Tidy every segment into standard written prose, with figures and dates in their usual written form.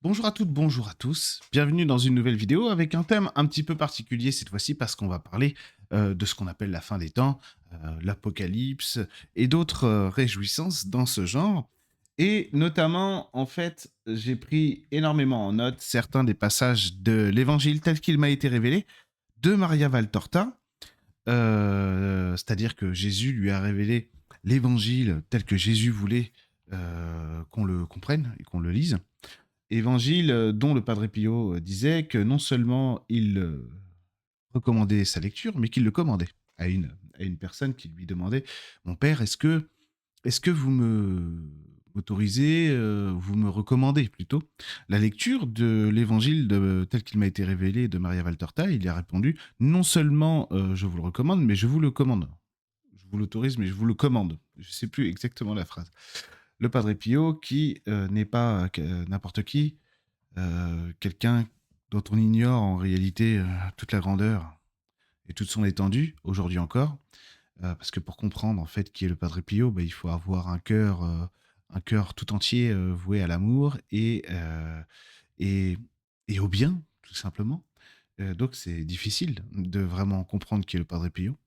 Bonjour à toutes, bonjour à tous. Bienvenue dans une nouvelle vidéo avec un thème un petit peu particulier cette fois-ci parce qu'on va parler de ce qu'on appelle la fin des temps, l'apocalypse et d'autres réjouissances dans ce genre. Et notamment, en fait, j'ai pris énormément en note certains des passages de l'évangile tel qu'il m'a été révélé de Maria Valtorta. C'est-à-dire que Jésus lui a révélé l'évangile tel que Jésus voulait qu'on le comprenne et qu'on le lise. Évangile dont le Padre Pio disait que non seulement il recommandait sa lecture, mais qu'il le commandait à une personne qui lui demandait: Mon père, est-ce que vous m'autorisez, vous me recommandez plutôt la lecture de l'évangile tel qu'il m'a été révélé de Maria Valtorta? Il y a répondu: Non seulement je vous le recommande, mais je vous le commande. Je vous l'autorise, mais je vous le commande. Je ne sais plus exactement la phrase. Le Padre Pio, qui n'est pas n'importe qui, quelqu'un dont on ignore en réalité toute la grandeur et toute son étendue, aujourd'hui encore, parce que pour comprendre en fait qui est le Padre Pio, bah, il faut avoir un cœur tout entier voué à l'amour et, et au bien, tout simplement. Donc c'est difficile de vraiment comprendre qui est le Padre Pio.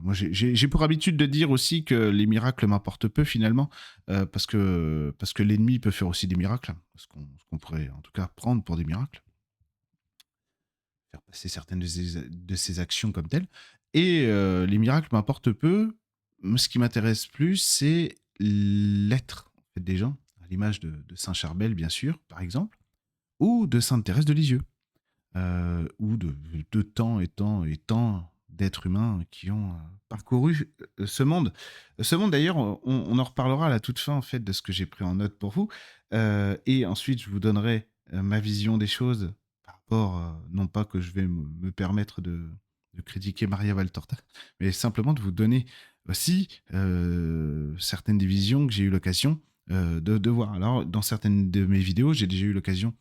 Moi, j'ai pour habitude de dire aussi que les miracles m'importent peu finalement, parce que l'ennemi peut faire aussi des miracles, ce qu'on pourrait en tout cas prendre pour des miracles, faire passer certaines de ses actions comme telles. Et les miracles m'importent peu. Moi, ce qui m'intéresse plus, c'est l'être en fait, des gens, à l'image de Saint Charbel, bien sûr, par exemple, ou de Sainte Thérèse de Lisieux, ou de tant et tant et tant d'êtres humains qui ont parcouru ce monde. Ce monde, d'ailleurs, on en reparlera à la toute fin, en fait, de ce que j'ai pris en note pour vous. Et ensuite, je vous donnerai ma vision des choses par rapport, non pas que je vais me permettre de critiquer Maria Valtorta, mais simplement de vous donner aussi certaines des visions que j'ai eu l'occasion de voir. Alors, dans certaines de mes vidéos, j'ai déjà eu l'occasion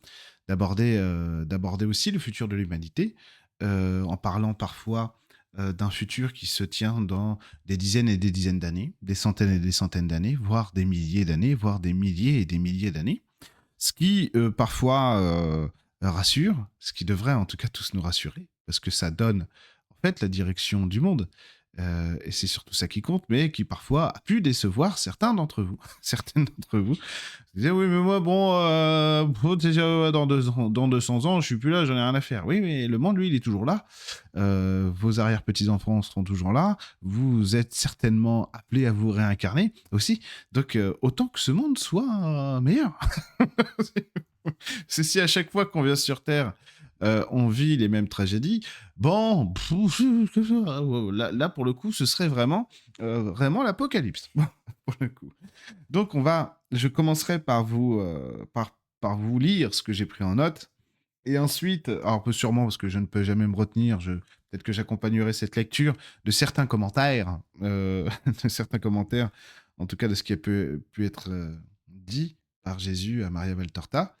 d'aborder aussi le futur de l'humanité, en parlant parfois d'un futur qui se tient dans des dizaines et des dizaines d'années, des centaines et des centaines d'années, voire des milliers d'années, voire des milliers et des milliers d'années. Ce qui parfois rassure, ce qui devrait en tout cas tous nous rassurer, parce que ça donne en fait la direction du monde. Et c'est surtout ça qui compte, mais qui parfois a pu décevoir certains d'entre vous, certaines d'entre vous. Vous disiez, oui, mais moi, bon, déjà, dans 200 ans, je suis plus là, j'en ai rien à faire. Oui, mais le monde, lui, il est toujours là. Vos arrière-petits-enfants seront toujours là. Vous êtes certainement appelés à vous réincarner aussi. Donc, autant que ce monde soit meilleur. C'est si à chaque fois qu'on vient sur Terre, on vit les mêmes tragédies, bon, là, pour le coup, ce serait vraiment l'apocalypse, pour le coup. Donc, je commencerai par par vous lire ce que j'ai pris en note. Et ensuite, alors peu sûrement parce que je ne peux jamais me retenir, peut-être que j'accompagnerai cette lecture de certains commentaires, de certains commentaires, en tout cas de ce qui a pu être dit par Jésus à Maria Valtorta.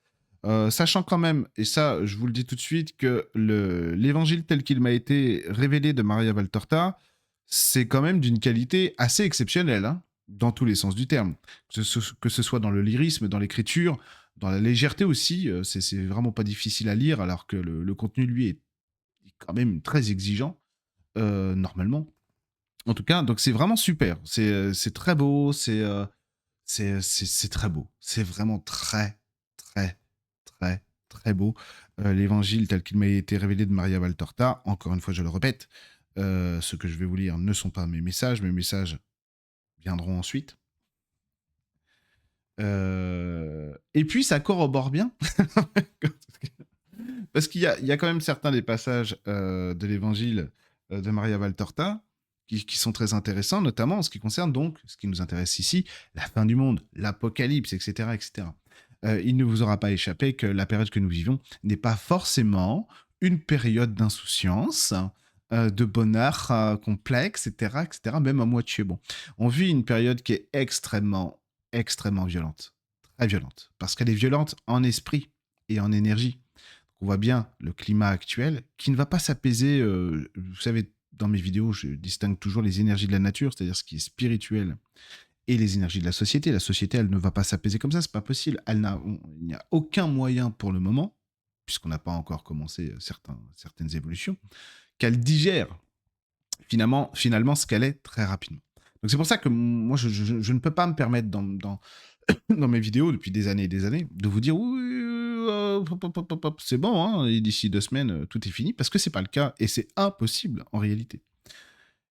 Sachant quand même, et ça je vous le dis tout de suite, que l'évangile tel qu'il m'a été révélé de Maria Valtorta, c'est quand même d'une qualité assez exceptionnelle, hein, dans tous les sens du terme. Que ce soit dans le lyrisme, dans l'écriture, dans la légèreté aussi, c'est vraiment pas difficile à lire, alors que le contenu, lui, est quand même très exigeant, normalement. En tout cas, donc c'est vraiment super. C'est très beau, c'est très beau. C'est vraiment très, très, très, très beau. L'évangile tel qu'il m'a été révélé de Maria Valtorta, encore une fois, je le répète, ce que je vais vous lire ne sont pas mes messages viendront ensuite. Et puis ça corrobore bien, parce il y a quand même certains des passages de l'évangile de Maria Valtorta qui sont très intéressants, notamment en ce qui concerne donc ce qui nous intéresse ici, la fin du monde, l'apocalypse, etc. etc. Il ne vous aura pas échappé que la période que nous vivons n'est pas forcément une période d'insouciance, de bonheur complexe, etc., etc., même à moitié bon. On vit une période qui est extrêmement, extrêmement violente, très violente, parce qu'elle est violente en esprit et en énergie. On voit bien le climat actuel qui ne va pas s'apaiser. Vous savez, dans mes vidéos, je distingue toujours les énergies de la nature, c'est-à-dire ce qui est spirituel et les énergies de la société. La société, elle ne va pas s'apaiser comme ça, c'est pas possible. Il n'y a aucun moyen pour le moment, puisqu'on n'a pas encore commencé certaines évolutions, qu'elle digère finalement ce qu'elle est très rapidement. Donc c'est pour ça que moi, je ne peux pas me permettre dans mes vidéos depuis des années et des années de vous dire oui, c'est bon, hein, et d'ici 2 semaines, tout est fini, parce que c'est pas le cas et c'est impossible en réalité.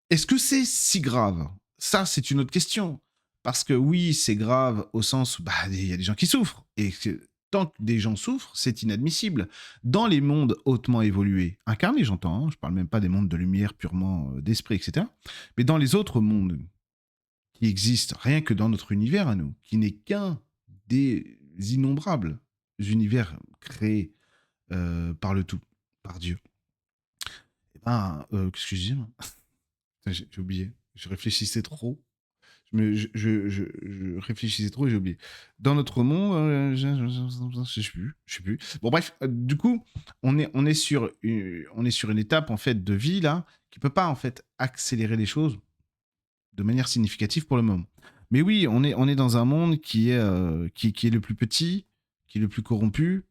Est-ce que c'est si grave? Ça, c'est une autre question. Parce que oui, c'est grave au sens où bah, il y a des gens qui souffrent. Et tant que des gens souffrent, c'est inadmissible. Dans les mondes hautement évolués, incarnés, j'entends, hein, je parle même pas des mondes de lumière purement d'esprit, etc. Mais dans les autres mondes qui existent, rien que dans notre univers à nous, qui n'est qu'un des innombrables univers créés par le tout, par Dieu. Et ben, qu'est-ce que je dis, moi? J'ai oublié. Je réfléchissais trop. Je réfléchissais trop et j'ai oublié. Dans notre monde, je sais plus, je sais plus. Bon bref, du coup, on est sur une étape en fait de vie là qui peut pas en fait accélérer les choses de manière significative pour le moment. Mais oui, on est dans un monde qui est le plus petit, qui est le plus corrompu,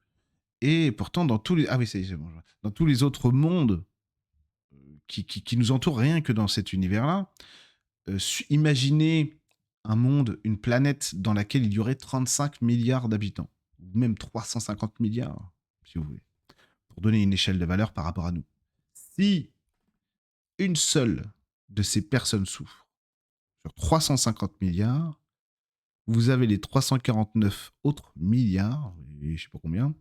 et pourtant dans tous les c'est bon, dans tous les autres mondes qui nous entourent, rien que dans cet univers-là, imaginez un monde, une planète dans laquelle il y aurait 35 milliards d'habitants, ou même 350 milliards, si vous voulez, pour donner une échelle de valeur par rapport à nous. Si une seule de ces personnes souffre sur 350 milliards, vous avez les 349 autres milliards, et je sais pas combien,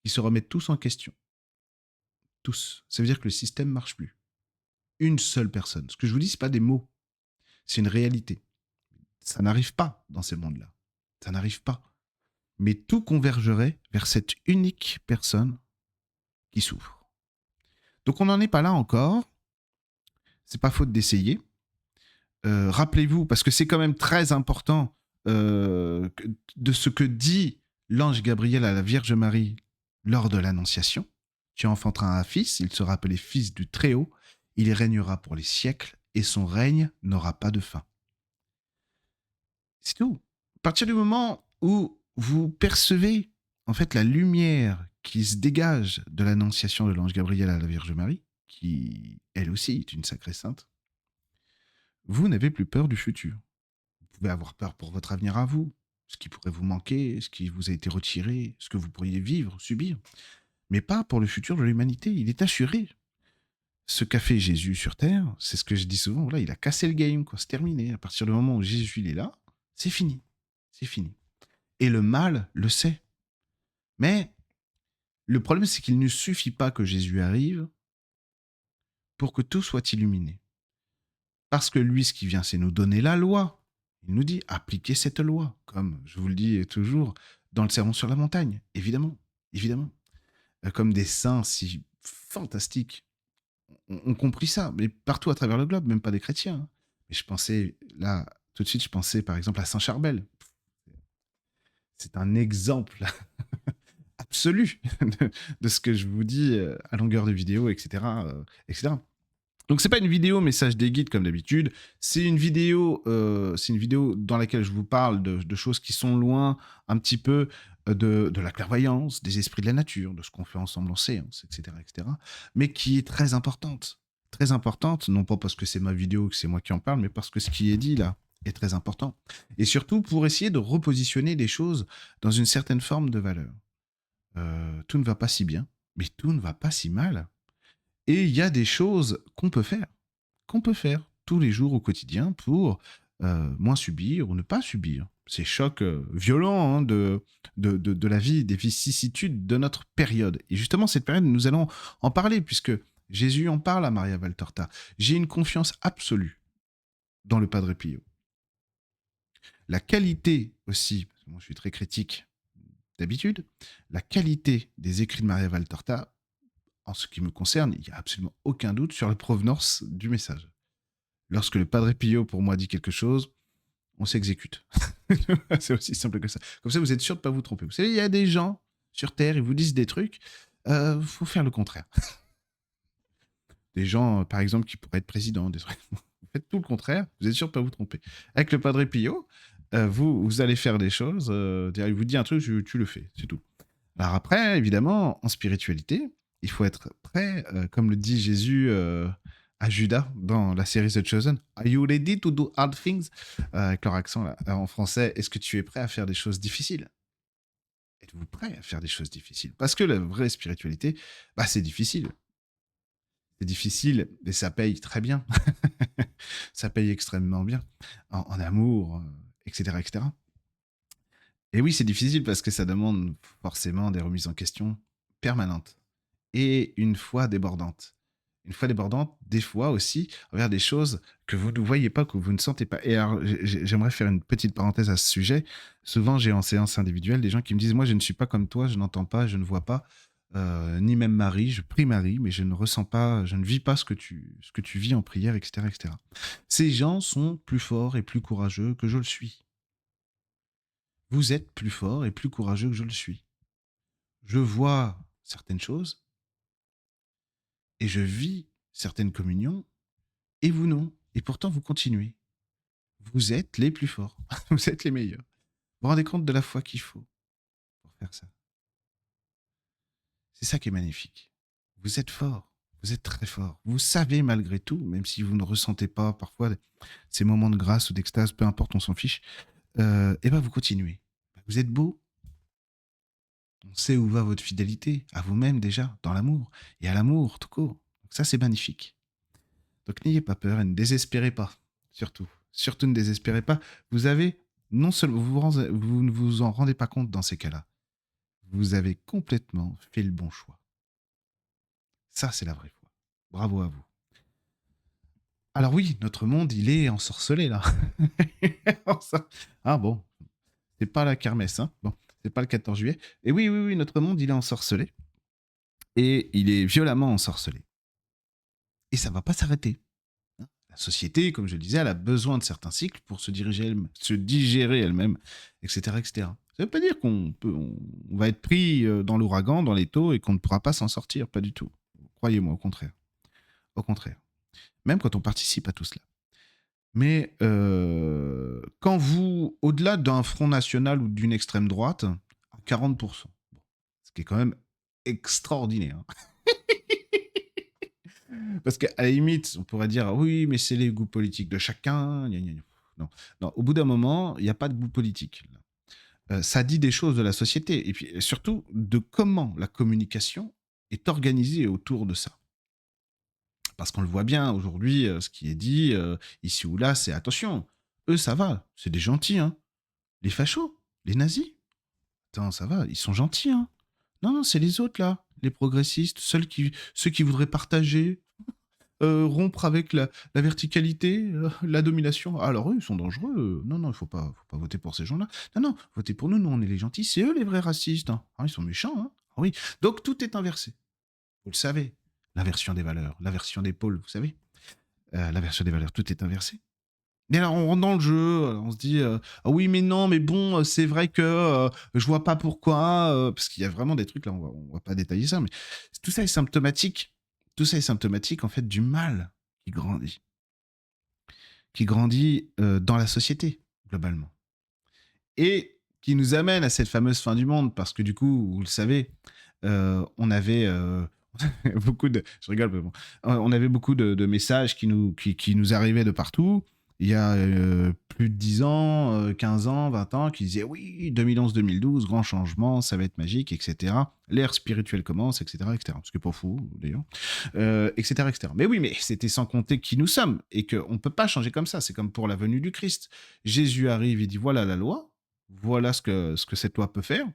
qui se remettent tous en question. Tous. Ça veut dire que le système marche plus. Une seule personne. Ce que je vous dis, c'est pas des mots, c'est une réalité. Ça n'arrive pas dans ces mondes-là. Ça n'arrive pas. Mais tout convergerait vers cette unique personne qui souffre. Donc on n'en est pas là encore. C'est pas faute d'essayer. Rappelez-vous, parce que c'est quand même très important de ce que dit l'ange Gabriel à la Vierge Marie lors de l'Annonciation. Tu enfanteras un fils, il sera appelé fils du Très-Haut, il y régnera pour les siècles et son règne n'aura pas de fin. C'est tout. À partir du moment où vous percevez en fait la lumière qui se dégage de l'annonciation de l'ange Gabriel à la Vierge Marie, qui elle aussi est une sacrée sainte, vous n'avez plus peur du futur. Vous pouvez avoir peur pour votre avenir à vous, ce qui pourrait vous manquer, ce qui vous a été retiré, ce que vous pourriez vivre, subir, mais pas pour le futur de l'humanité. Il est assuré. Ce qu'a fait Jésus sur Terre, c'est ce que je dis souvent, voilà, il a cassé le game, quoi, c'est terminé. À partir du moment où Jésus il est là, c'est fini. C'est fini. Et le mal le sait. Mais le problème, c'est qu'il ne suffit pas que Jésus arrive pour que tout soit illuminé. Parce que lui, ce qui vient, c'est nous donner la loi. Il nous dit, appliquez cette loi, comme je vous le dis toujours dans le Sermon sur la montagne, évidemment, évidemment. Comme des saints si fantastiques ont compris ça, mais partout à travers le globe, même pas des chrétiens, hein. Mais je pensais, là, tout de suite, je pensais par exemple à Saint Charbel. C'est un exemple absolu de ce que je vous dis à longueur de vidéo, etc. etc. Donc c'est pas une vidéo message des guides comme d'habitude, c'est une vidéo dans laquelle je vous parle de choses qui sont loin un petit peu de la clairvoyance, des esprits de la nature, de ce qu'on fait ensemble en séance, etc., mais qui est très importante, non pas parce que c'est ma vidéo, que c'est moi qui en parle, mais parce que ce qui est dit là est très important, et surtout pour essayer de repositionner les choses dans une certaine forme de valeur. Tout ne va pas si bien, mais tout ne va pas si mal. Et il y a des choses qu'on peut faire tous les jours au quotidien pour moins subir ou ne pas subir ces chocs violents, hein, de la vie, des vicissitudes de notre période. Et justement, cette période, nous allons en parler, puisque Jésus en parle à Maria Valtorta. J'ai une confiance absolue dans le Padre Pio. La qualité aussi, parce que moi je suis très critique d'habitude, la qualité des écrits de Maria Valtorta, en ce qui me concerne, il n'y a absolument aucun doute sur la provenance du message. Lorsque le Padre Pio, pour moi, dit quelque chose, on s'exécute. C'est aussi simple que ça. Comme ça, vous êtes sûr de ne pas vous tromper. Vous savez, il y a des gens sur Terre, ils vous disent des trucs, faut faire le contraire. Des gens, par exemple, qui pourraient être présidents, des trucs. faites tout le contraire, vous êtes sûr de ne pas vous tromper. Avec le Padre Pio, vous allez faire des choses, il vous dit un truc, tu le fais, c'est tout. Alors après, évidemment, en spiritualité, il faut être prêt, comme le dit Jésus à Judas dans la série The Chosen. Are you ready to do hard things? Avec leur accent là, en français, est-ce que tu es prêt à faire des choses difficiles? Êtes-vous prêt à faire des choses difficiles? Parce que la vraie spiritualité, bah, c'est difficile. C'est difficile, mais ça paye très bien. Ça paye extrêmement bien. En amour, etc., etc. Et oui, c'est difficile parce que ça demande forcément des remises en question permanentes et une foi débordante. Une foi débordante, des fois aussi, envers des choses que vous ne voyez pas, que vous ne sentez pas. Et alors, j'aimerais faire une petite parenthèse à ce sujet. Souvent, j'ai en séance individuelle des gens qui me disent, moi, je ne suis pas comme toi, je n'entends pas, je ne vois pas, ni même Marie, je prie Marie, mais je ne ressens pas, je ne vis pas ce que tu vis en prière, etc., etc. Ces gens sont plus forts et plus courageux que je le suis. Vous êtes plus fort et plus courageux que je le suis. Je vois certaines choses et je vis certaines communions et vous non. Et pourtant, vous continuez. Vous êtes les plus forts. Vous êtes les meilleurs. Vous vous rendez compte de la foi qu'il faut pour faire ça. C'est ça qui est magnifique. Vous êtes fort. Vous êtes très fort. Vous savez malgré tout, même si vous ne ressentez pas parfois ces moments de grâce ou d'extase, peu importe, on s'en fiche, et ben vous continuez. Vous êtes beau. On sait où va votre fidélité, à vous-même déjà, dans l'amour, et à l'amour tout court. Donc ça, c'est magnifique. Donc n'ayez pas peur et ne désespérez pas, surtout. Surtout ne désespérez pas. Vous avez, non seulement, vous ne vous en rendez pas compte dans ces cas-là, vous avez complètement fait le bon choix. Ça, c'est la vraie foi. Bravo à vous. Alors oui, notre monde, il est ensorcelé là. Ah bon, c'est pas la kermesse, hein. Bon, c'est pas le 14 juillet. Et oui, oui, oui, notre monde, il est ensorcelé. Et il est violemment ensorcelé. Et ça va pas s'arrêter. La société, comme je le disais, elle a besoin de certains cycles pour se digérer elle-même, etc., etc. Ça ne veut pas dire on va être pris dans l'ouragan, dans les taux, et qu'on ne pourra pas s'en sortir, pas du tout. Croyez-moi, au contraire. Au contraire. Même quand on participe à tout cela. Mais quand vous, au-delà d'un front national ou d'une extrême droite, à 40%, ce qui est quand même extraordinaire. Hein. Parce qu'à la limite, on pourrait dire oui, mais c'est les goûts politiques de chacun. Gna, gna, gna. Non. Non, au bout d'un moment, il n'y a pas de goût politique. Ça dit des choses de la société et puis surtout de comment la communication est organisée autour de ça. Parce qu'on le voit bien aujourd'hui, ce qui est dit ici ou là, c'est attention, eux ça va, c'est des gentils. Hein. Les fachos, les nazis, attends, ça va, ils sont gentils. Hein. Non, non, c'est les autres là, les progressistes, ceux qui voudraient partager, rompre avec la verticalité, la domination. Alors eux, ils sont dangereux. Non, non, faut pas voter pour ces gens-là. Non, non, votez pour nous, nous on est les gentils. C'est eux les vrais racistes. Hein. Ah, ils sont méchants. Hein. Ah oui. Donc tout est inversé. Vous le savez. L'inversion des valeurs, l'inversion des pôles, vous savez. L'inversion des valeurs, tout est inversé. Et là, on rentre dans le jeu, on se dit ah oui, mais non, mais bon, c'est vrai que je vois pas pourquoi, parce qu'il y a vraiment des trucs là, on va pas détailler ça, mais tout ça est symptomatique. Tout ça est symptomatique en fait du mal qui grandit dans la société globalement, et qui nous amène à cette fameuse fin du monde, parce que du coup, vous le savez, on avait beaucoup de, je rigole, mais bon, on avait beaucoup de messages qui nous arrivaient de partout. Il y a plus de 10 ans, 15 ans, 20 ans, qui disaient oui, 2011-2012, grand changement, ça va être magique, etc. L'ère spirituelle commence, etc., etc. Ce qui n'est pas fou, d'ailleurs, etc., etc. Mais oui, mais c'était sans compter qui nous sommes et qu'on ne peut pas changer comme ça. C'est comme pour la venue du Christ. Jésus arrive, il dit voilà la loi, voilà ce que cette loi peut faire.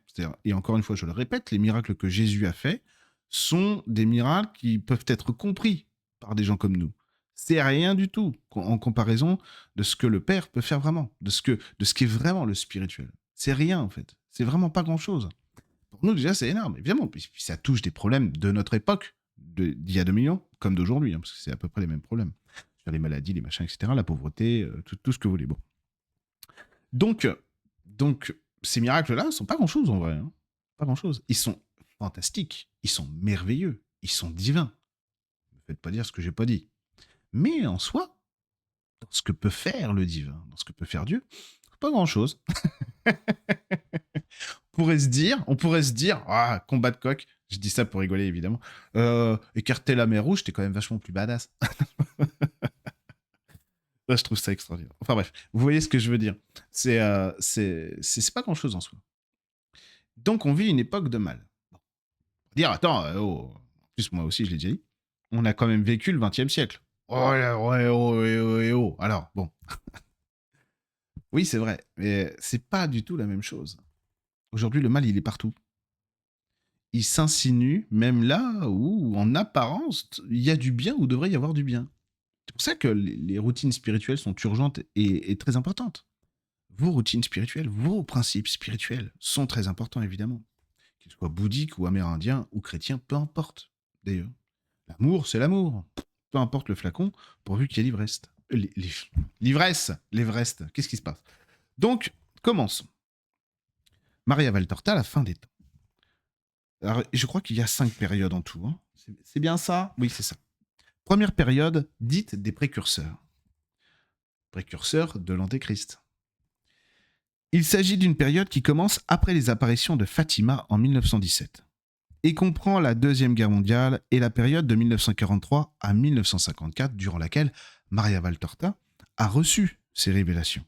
Et encore une fois, je le répète, les miracles que Jésus a faits sont des miracles qui peuvent être compris par des gens comme nous. C'est rien du tout en comparaison de ce que le Père peut faire vraiment, de ce qui est vraiment le spirituel. C'est rien en fait. C'est vraiment pas grand-chose. Pour nous déjà c'est énorme, évidemment. Puis ça touche des problèmes de notre époque, d'il y a 2 millions, comme d'aujourd'hui, hein, parce que c'est à peu près les mêmes problèmes. Sur les maladies, les machins, etc., la pauvreté, tout ce que vous voulez. Bon. Donc, donc ces miracles-là sont pas grand-chose en vrai. Hein. Pas grand-chose. Ils sont fantastiques, ils sont merveilleux, ils sont divins. Ne me faites pas dire ce que j'ai pas dit. Mais en soi, dans ce que peut faire le divin, dans ce que peut faire Dieu, pas grand-chose. On pourrait se dire, ah, combat de coq, je dis ça pour rigoler évidemment, écarter la mer rouge, t'es quand même vachement plus badass. Là, je trouve ça extraordinaire. Enfin bref, vous voyez ce que je veux dire. C'est pas grand-chose en soi. Donc on vit une époque de mal. Dire, attends, oh. En plus moi aussi je l'ai déjà dit, on a quand même vécu le XXe siècle. Oh là, ouais, oh, oh. Alors, bon. Oui, c'est vrai, mais c'est pas du tout la même chose. Aujourd'hui, le mal, il est partout. Il s'insinue même là où, en apparence, il y a du bien ou devrait y avoir du bien. C'est pour ça que les routines spirituelles sont urgentes et très importantes. Vos routines spirituelles, vos principes spirituels sont très importants, évidemment. Qu'ils soient bouddhiques ou amérindiens ou chrétiens, peu importe, d'ailleurs. L'amour, c'est l'amour. Peu importe le flacon, pourvu qu'il y ait l'ivresse. L'ivresse, l'Everest, qu'est-ce qui se passe? Donc, commençons. Maria Valtorta, la fin des temps. Alors, je crois qu'il y a 5 périodes en tout. Hein. C'est bien ça? Oui, c'est ça. Première période, dite des précurseurs. Précurseurs de l'Antéchrist. Il s'agit d'une période qui commence après les apparitions de Fatima en 1917 et comprend la Deuxième Guerre mondiale et la période de 1943 à 1954, durant laquelle Maria Valtorta a reçu ces révélations.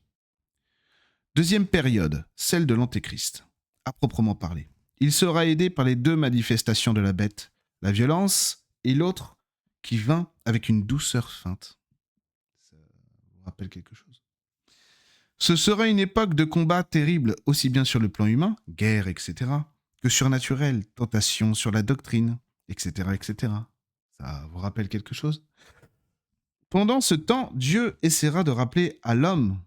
Deuxième période, celle de l'Antéchrist, à proprement parler. Il sera aidé par les 2 manifestations de la bête, la violence et l'autre qui vint avec une douceur feinte. Ça vous rappelle quelque chose? Ce sera une époque de combats terribles, aussi bien sur le plan humain, guerre, etc., que surnaturel, tentation sur la doctrine, etc., etc. Ça vous rappelle quelque chose? Pendant ce temps, Dieu essaiera de rappeler à l'homme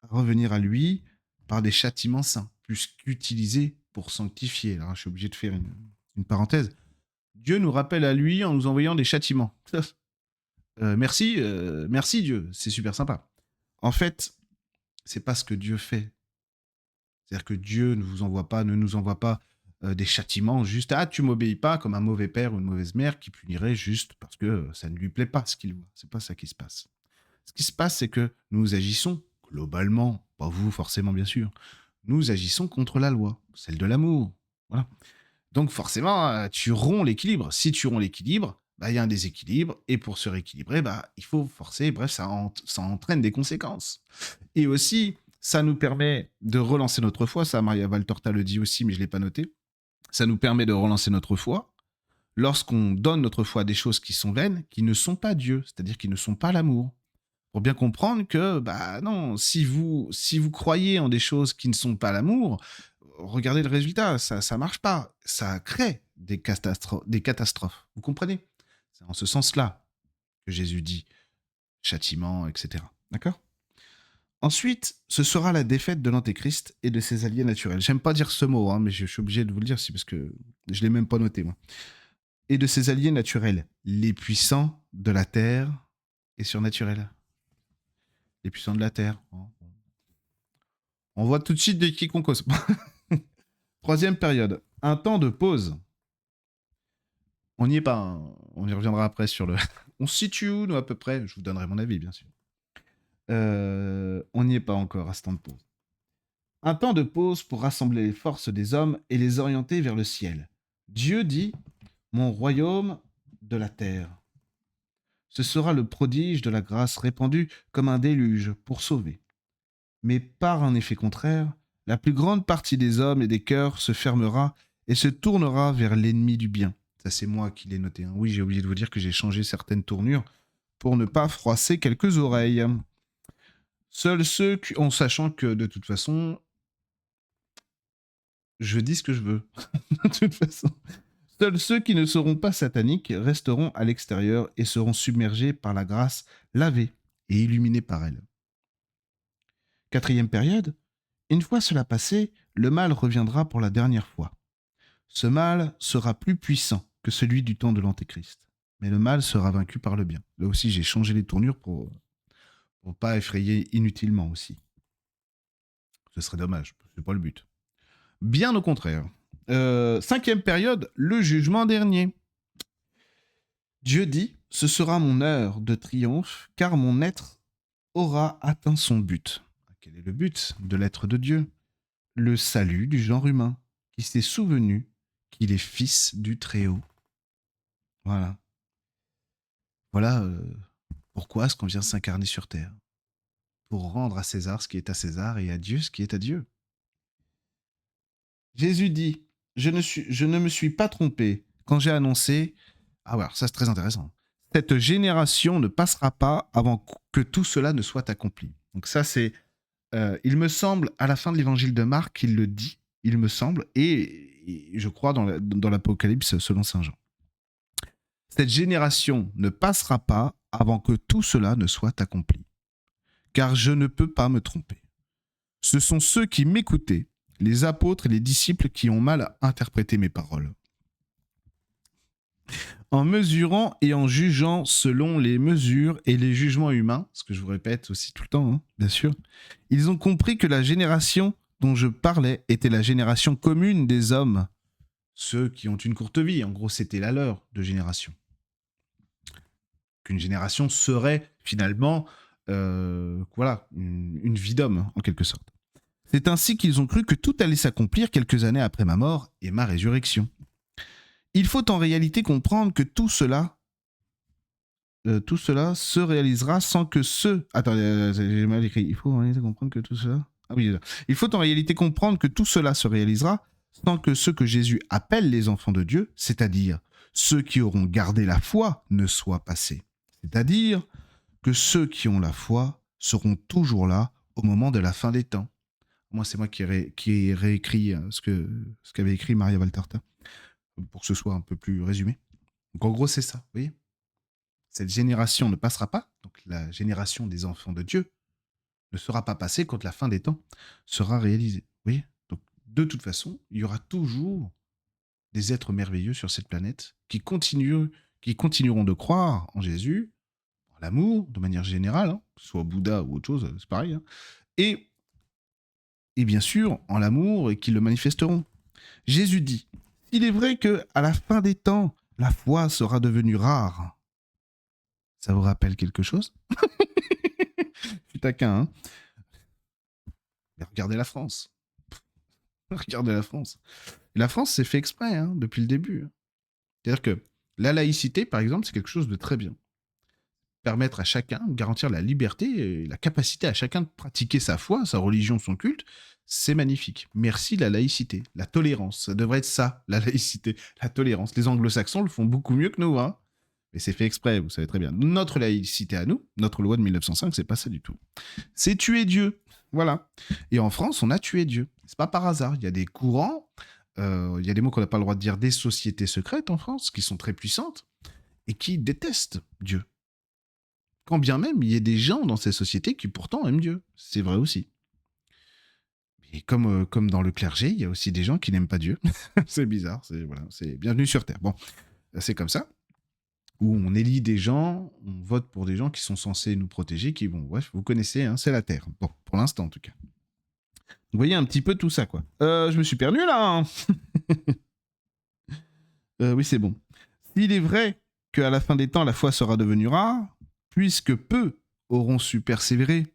à revenir à lui par des châtiments saints, plus qu'utilisés pour sanctifier. Alors, je suis obligé de faire une parenthèse. Dieu nous rappelle à lui en nous envoyant des châtiments. Merci Dieu, c'est super sympa. En fait, c'est pas ce que Dieu fait. C'est-à-dire que Dieu ne nous envoie pas des châtiments juste tu m'obéis pas, comme un mauvais père ou une mauvaise mère qui punirait juste parce que ça ne lui plaît pas ce qu'il voit. C'est pas ça qui se passe. Ce qui se passe, c'est que nous agissons globalement, pas vous forcément bien sûr, nous agissons contre la loi, celle de l'amour. Voilà. Donc forcément, tu romps l'équilibre. Si tu romps l'équilibre, il y a un déséquilibre, et pour se rééquilibrer, il faut forcer, bref, ça entraîne des conséquences. Et aussi, ça nous permet de relancer notre foi, ça Maria Valtorta le dit aussi, mais je ne l'ai pas noté, ça nous permet de relancer notre foi lorsqu'on donne notre foi à des choses qui sont vaines, qui ne sont pas Dieu, c'est-à-dire qui ne sont pas l'amour. Pour bien comprendre que, non, si vous croyez en des choses qui ne sont pas l'amour, regardez le résultat, ça ne marche pas. Ça crée des catastrophes. Vous comprenez? C'est en ce sens-là que Jésus dit châtiment, etc. D'accord? Ensuite, ce sera la défaite de l'Antéchrist et de ses alliés naturels. J'aime pas dire ce mot, mais je suis obligé de vous le dire, parce que je l'ai même pas noté, moi. Et de ses alliés naturels, les puissants de la terre et surnaturels. Les puissants de la terre. On voit tout de suite de qui qu'on cause. Troisième période, un temps de pause. On n'y est pas, hein. On y reviendra après sur le... On se situe où, nous, à peu près? Je vous donnerai mon avis, bien sûr. On n'y est pas encore à ce temps de pause. Un temps de pause pour rassembler les forces des hommes et les orienter vers le ciel. Dieu dit « Mon royaume de la terre ». Ce sera le prodige de la grâce répandue comme un déluge pour sauver. Mais par un effet contraire, la plus grande partie des hommes et des cœurs se fermera et se tournera vers l'ennemi du bien. Ça, c'est moi qui l'ai noté. Hein. Oui, j'ai oublié de vous dire que j'ai changé certaines tournures pour ne pas froisser quelques oreilles. Seuls ceux qui... En sachant que, de toute façon, je dis ce que je veux. De toute façon. Seuls ceux qui ne seront pas sataniques resteront à l'extérieur et seront submergés par la grâce, lavés et illuminés par elle. Quatrième période, une fois cela passé, le mal reviendra pour la dernière fois. Ce mal sera plus puissant que celui du temps de l'Antéchrist. Mais le mal sera vaincu par le bien. Là aussi, j'ai changé les tournures pour pas effrayer inutilement aussi. Ce serait dommage, c'est pas le but. Bien au contraire. Cinquième période, le jugement dernier. Dieu dit, ce sera mon heure de triomphe, car mon être aura atteint son but. Quel est le but de l'être de Dieu? Le salut du genre humain, qui s'est souvenu qu'il est fils du Très-Haut. Voilà. Voilà pourquoi est-ce qu'on vient s'incarner sur Terre. Pour rendre à César ce qui est à César et à Dieu ce qui est à Dieu. Jésus dit, je ne me suis pas trompé quand j'ai annoncé, ah ouais, alors ça c'est très intéressant, cette génération ne passera pas avant que tout cela ne soit accompli. Donc ça c'est, il me semble, à la fin de l'évangile de Marc, il le dit, il me semble, et je crois dans l'Apocalypse selon Saint Jean. Cette génération ne passera pas avant que tout cela ne soit accompli. Car je ne peux pas me tromper. Ce sont ceux qui m'écoutaient, les apôtres et les disciples qui ont mal interprété mes paroles. En mesurant et en jugeant selon les mesures et les jugements humains, ce que je vous répète aussi tout le temps, hein, bien sûr, ils ont compris que la génération dont je parlais était la génération commune des hommes, ceux qui ont une courte vie. En gros, c'était la leur de génération. Qu'une génération serait finalement voilà, une vie d'homme, en quelque sorte. C'est ainsi qu'ils ont cru que tout allait s'accomplir quelques années après ma mort et ma résurrection. Il faut en réalité comprendre que tout cela se réalisera sans que ceux... Attendez, j'ai mal écrit. Il faut en réalité comprendre que tout cela... Ah oui, il faut en réalité comprendre que tout cela se réalisera sans que ceux que Jésus appelle les enfants de Dieu, c'est-à-dire ceux qui auront gardé la foi, ne soient passés. C'est-à-dire que ceux qui ont la foi seront toujours là au moment de la fin des temps. Moi, c'est moi qui ai réécrit ce qu'avait écrit Maria Valtorta, pour que ce soit un peu plus résumé. Donc en gros, c'est ça, vous voyez. Cette génération ne passera pas, donc la génération des enfants de Dieu ne sera pas passée quand la fin des temps sera réalisée. Vous voyez. Donc de toute façon, il y aura toujours des êtres merveilleux sur cette planète qui continueront de croire en Jésus, en l'amour, de manière générale, hein, que ce soit Bouddha ou autre chose, c'est pareil, hein, et bien sûr en l'amour et qui le manifesteront. Jésus dit, il est vrai que à la fin des temps, la foi sera devenue rare. Ça vous rappelle quelque chose? Je suis taquin, hein. Mais regardez la France. Regardez la France. Et la France, c'est fait exprès, hein, depuis le début. C'est-à-dire que la laïcité, par exemple, c'est quelque chose de très bien. Permettre à chacun, garantir la liberté et la capacité à chacun de pratiquer sa foi, sa religion, son culte, c'est magnifique. Merci la laïcité, la tolérance. Ça devrait être ça, la laïcité, la tolérance. Les anglo-saxons le font beaucoup mieux que nous, hein. Mais c'est fait exprès, vous savez très bien. Notre laïcité à nous, notre loi de 1905, c'est pas ça du tout. C'est tuer Dieu. Voilà. Et en France, on a tué Dieu. C'est pas par hasard. Il y a des courants, il y a des mots qu'on n'a pas le droit de dire, des sociétés secrètes en France, qui sont très puissantes et qui détestent Dieu. Quand bien même, il y a des gens dans ces sociétés qui pourtant aiment Dieu. C'est vrai aussi. Et comme dans le clergé, il y a aussi des gens qui n'aiment pas Dieu. C'est bizarre. C'est bienvenue sur Terre. Bon, c'est comme ça. Où on élit des gens, on vote pour des gens qui sont censés nous protéger, qui vont... Bref, vous connaissez, hein, c'est la Terre. Bon, pour l'instant en tout cas. Vous voyez un petit peu tout ça, quoi. Je me suis perdu là, hein. Oui, c'est bon. S'il est vrai qu'à la fin des temps, la foi sera devenue rare, puisque peu auront su persévérer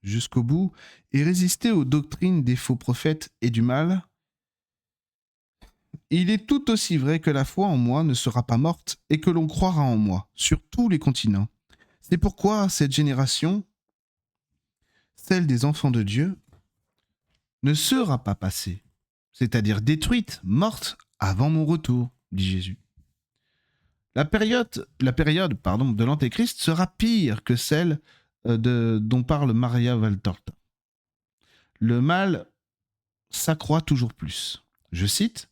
jusqu'au bout et résister aux doctrines des faux prophètes et du mal, il est tout aussi vrai que la foi en moi ne sera pas morte et que l'on croira en moi sur tous les continents. C'est pourquoi cette génération, celle des enfants de Dieu, ne sera pas passée, c'est-à-dire détruite, morte avant mon retour, dit Jésus. La période de l'Antéchrist sera pire que celle dont parle Maria Valtorta. Le mal s'accroît toujours plus. Je cite,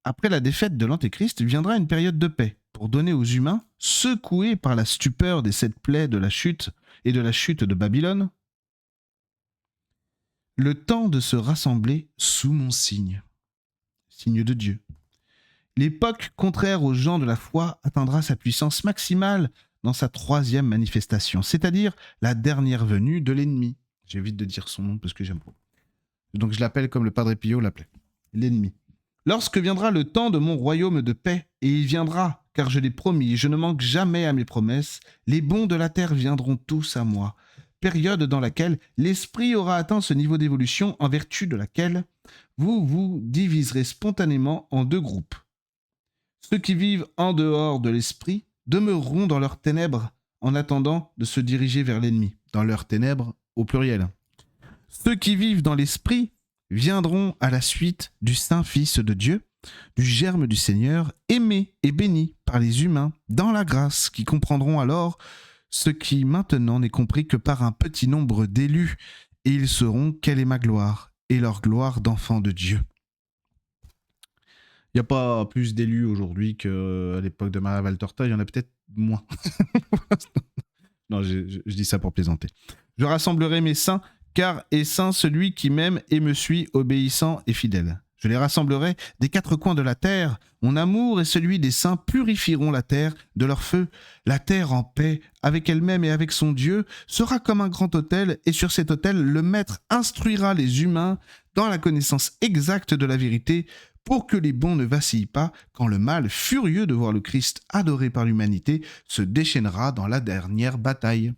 « Après la défaite de l'Antéchrist viendra une période de paix pour donner aux humains, secoués par la stupeur des 7 plaies de la chute et de la chute de Babylone, le temps de se rassembler sous mon signe, signe de Dieu. L'époque contraire aux gens de la foi atteindra sa puissance maximale dans sa 3e manifestation, c'est-à-dire la dernière venue de l'ennemi. » J'évite de dire son nom parce que j'aime pas. Donc je l'appelle comme le Padre Pio l'appelait, l'ennemi. « Lorsque viendra le temps de mon royaume de paix, et il viendra, car je l'ai promis, je ne manque jamais à mes promesses, les bons de la terre viendront tous à moi. période dans laquelle l'esprit aura atteint ce niveau d'évolution en vertu de laquelle vous vous diviserez spontanément en deux groupes. Ceux qui vivent en dehors de l'esprit demeureront dans leurs ténèbres en attendant de se diriger vers l'ennemi. Dans leurs ténèbres au pluriel. Ceux qui vivent dans l'esprit viendront à la suite du Saint Fils de Dieu, du germe du Seigneur, aimé et béni par les humains dans la grâce, qui comprendront alors ce qui maintenant n'est compris que par un petit nombre d'élus, et ils sauront quelle est ma gloire et leur gloire d'enfants de Dieu. Il n'y a pas plus d'élus aujourd'hui qu'à l'époque de Maria Valtorta, il y en a peut-être moins. Non, je dis ça pour plaisanter. Je rassemblerai mes saints, car est saint celui qui m'aime et me suit, obéissant et fidèle. Je les rassemblerai des quatre coins de la terre. Mon amour et celui des saints purifieront la terre de leur feu. La terre en paix, avec elle-même et avec son Dieu, sera comme un grand autel, et sur cet autel, le Maître instruira les humains dans la connaissance exacte de la vérité, pour que les bons ne vacillent pas quand le mal, furieux de voir le Christ adoré par l'humanité, se déchaînera dans la dernière bataille.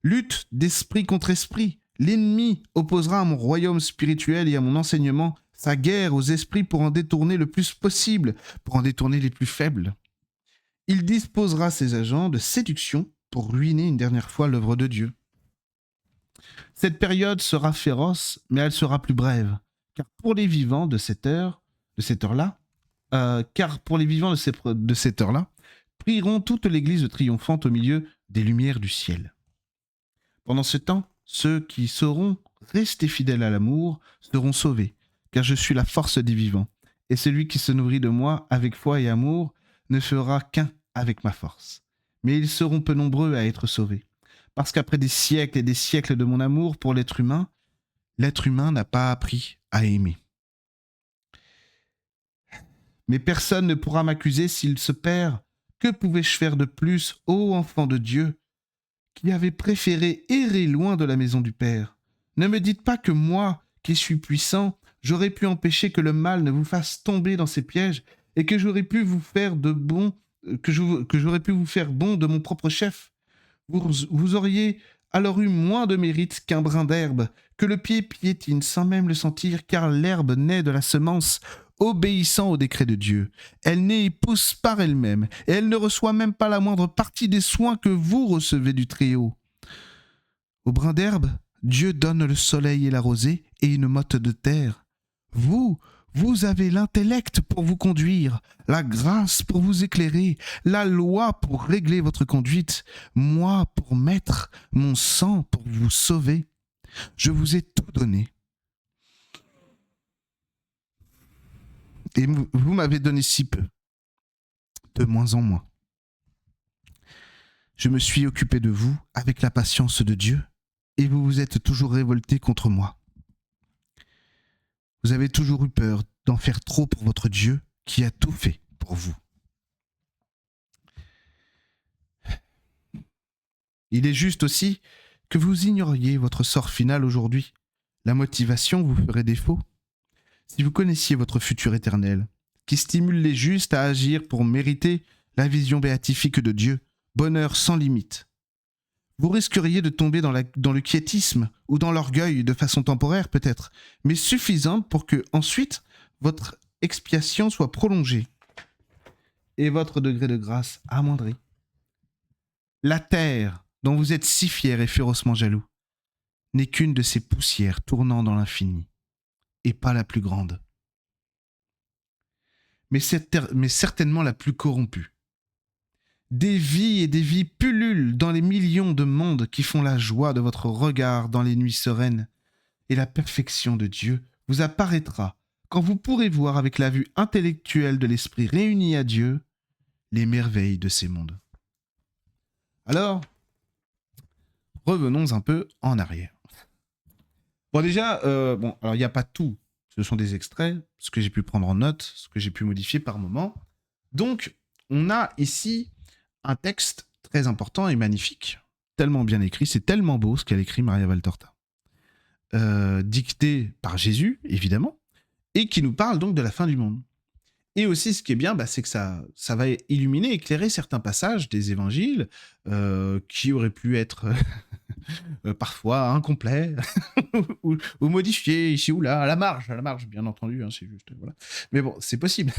Lutte d'esprit contre esprit. L'ennemi opposera à mon royaume spirituel et à mon enseignement sa guerre aux esprits pour en détourner le plus possible, pour en détourner les plus faibles. Il disposera ses agents de séduction pour ruiner une dernière fois l'œuvre de Dieu. Cette période sera féroce, mais elle sera plus brève. Car pour les vivants de cette heure-là, prieront toute l'Église triomphante au milieu des lumières du ciel. Pendant ce temps, ceux qui sauront rester fidèles à l'amour seront sauvés, car je suis la force des vivants, et celui qui se nourrit de moi avec foi et amour ne fera qu'un avec ma force. Mais ils seront peu nombreux à être sauvés, parce qu'après des siècles et des siècles de mon amour pour l'être humain n'a pas appris à aimer. Mais personne ne pourra m'accuser s'il se perd. Que pouvais-je faire de plus, ô enfant de Dieu, qui avait préféré errer loin de la maison du Père? Ne me dites pas que moi, qui suis puissant, j'aurais pu empêcher que le mal ne vous fasse tomber dans ses pièges et que j'aurais pu vous faire bon de mon propre chef. Vous auriez alors eu moins de mérite qu'un brin d'herbe, que le pied piétine sans même le sentir, car l'herbe naît de la semence, obéissant au décret de Dieu. Elle naît et pousse par elle-même, et elle ne reçoit même pas la moindre partie des soins que vous recevez du Très-Haut. Au brin d'herbe, Dieu donne le soleil et la rosée, et une motte de terre. Vous avez l'intellect pour vous conduire, la grâce pour vous éclairer, la loi pour régler votre conduite, moi pour mettre, mon sang pour vous sauver. Je vous ai tout donné. Et vous m'avez donné si peu, de moins en moins. Je me suis occupé de vous avec la patience de Dieu, et vous vous êtes toujours révoltés contre moi. Vous avez toujours eu peur d'en faire trop pour votre Dieu qui a tout fait pour vous. Il est juste aussi que vous ignoriez votre sort final aujourd'hui. La motivation vous ferait défaut. Si vous connaissiez votre futur éternel, qui stimule les justes à agir pour mériter la vision béatifique de Dieu, bonheur sans limite, vous risqueriez de tomber dans le quiétisme ou dans l'orgueil de façon temporaire peut-être, mais suffisante pour que, ensuite, votre expiation soit prolongée et votre degré de grâce amoindri. La terre, dont vous êtes si fiers et férocement jaloux, n'est qu'une de ces poussières tournant dans l'infini, et pas la plus grande. Mais certainement la plus corrompue. Des vies et des vies pullulent dans les millions de mondes qui font la joie de votre regard dans les nuits sereines, et la perfection de Dieu vous apparaîtra quand vous pourrez voir avec la vue intellectuelle de l'esprit réuni à Dieu les merveilles de ces mondes. Alors, revenons un peu en arrière. Bon déjà, alors il n'y a pas tout, ce sont des extraits, ce que j'ai pu prendre en note, ce que j'ai pu modifier par moment. Donc, on a ici un texte très important et magnifique, tellement bien écrit, c'est tellement beau ce qu'elle écrit Maria Valtorta. Dicté par Jésus, évidemment, et qui nous parle donc de la fin du monde. Et aussi, ce qui est bien, c'est que ça va illuminer, éclairer certains passages des évangiles qui auraient pu être parfois incomplets ou modifiés ici ou là, à la marge, bien entendu, hein, c'est juste, voilà. Mais bon, c'est possible.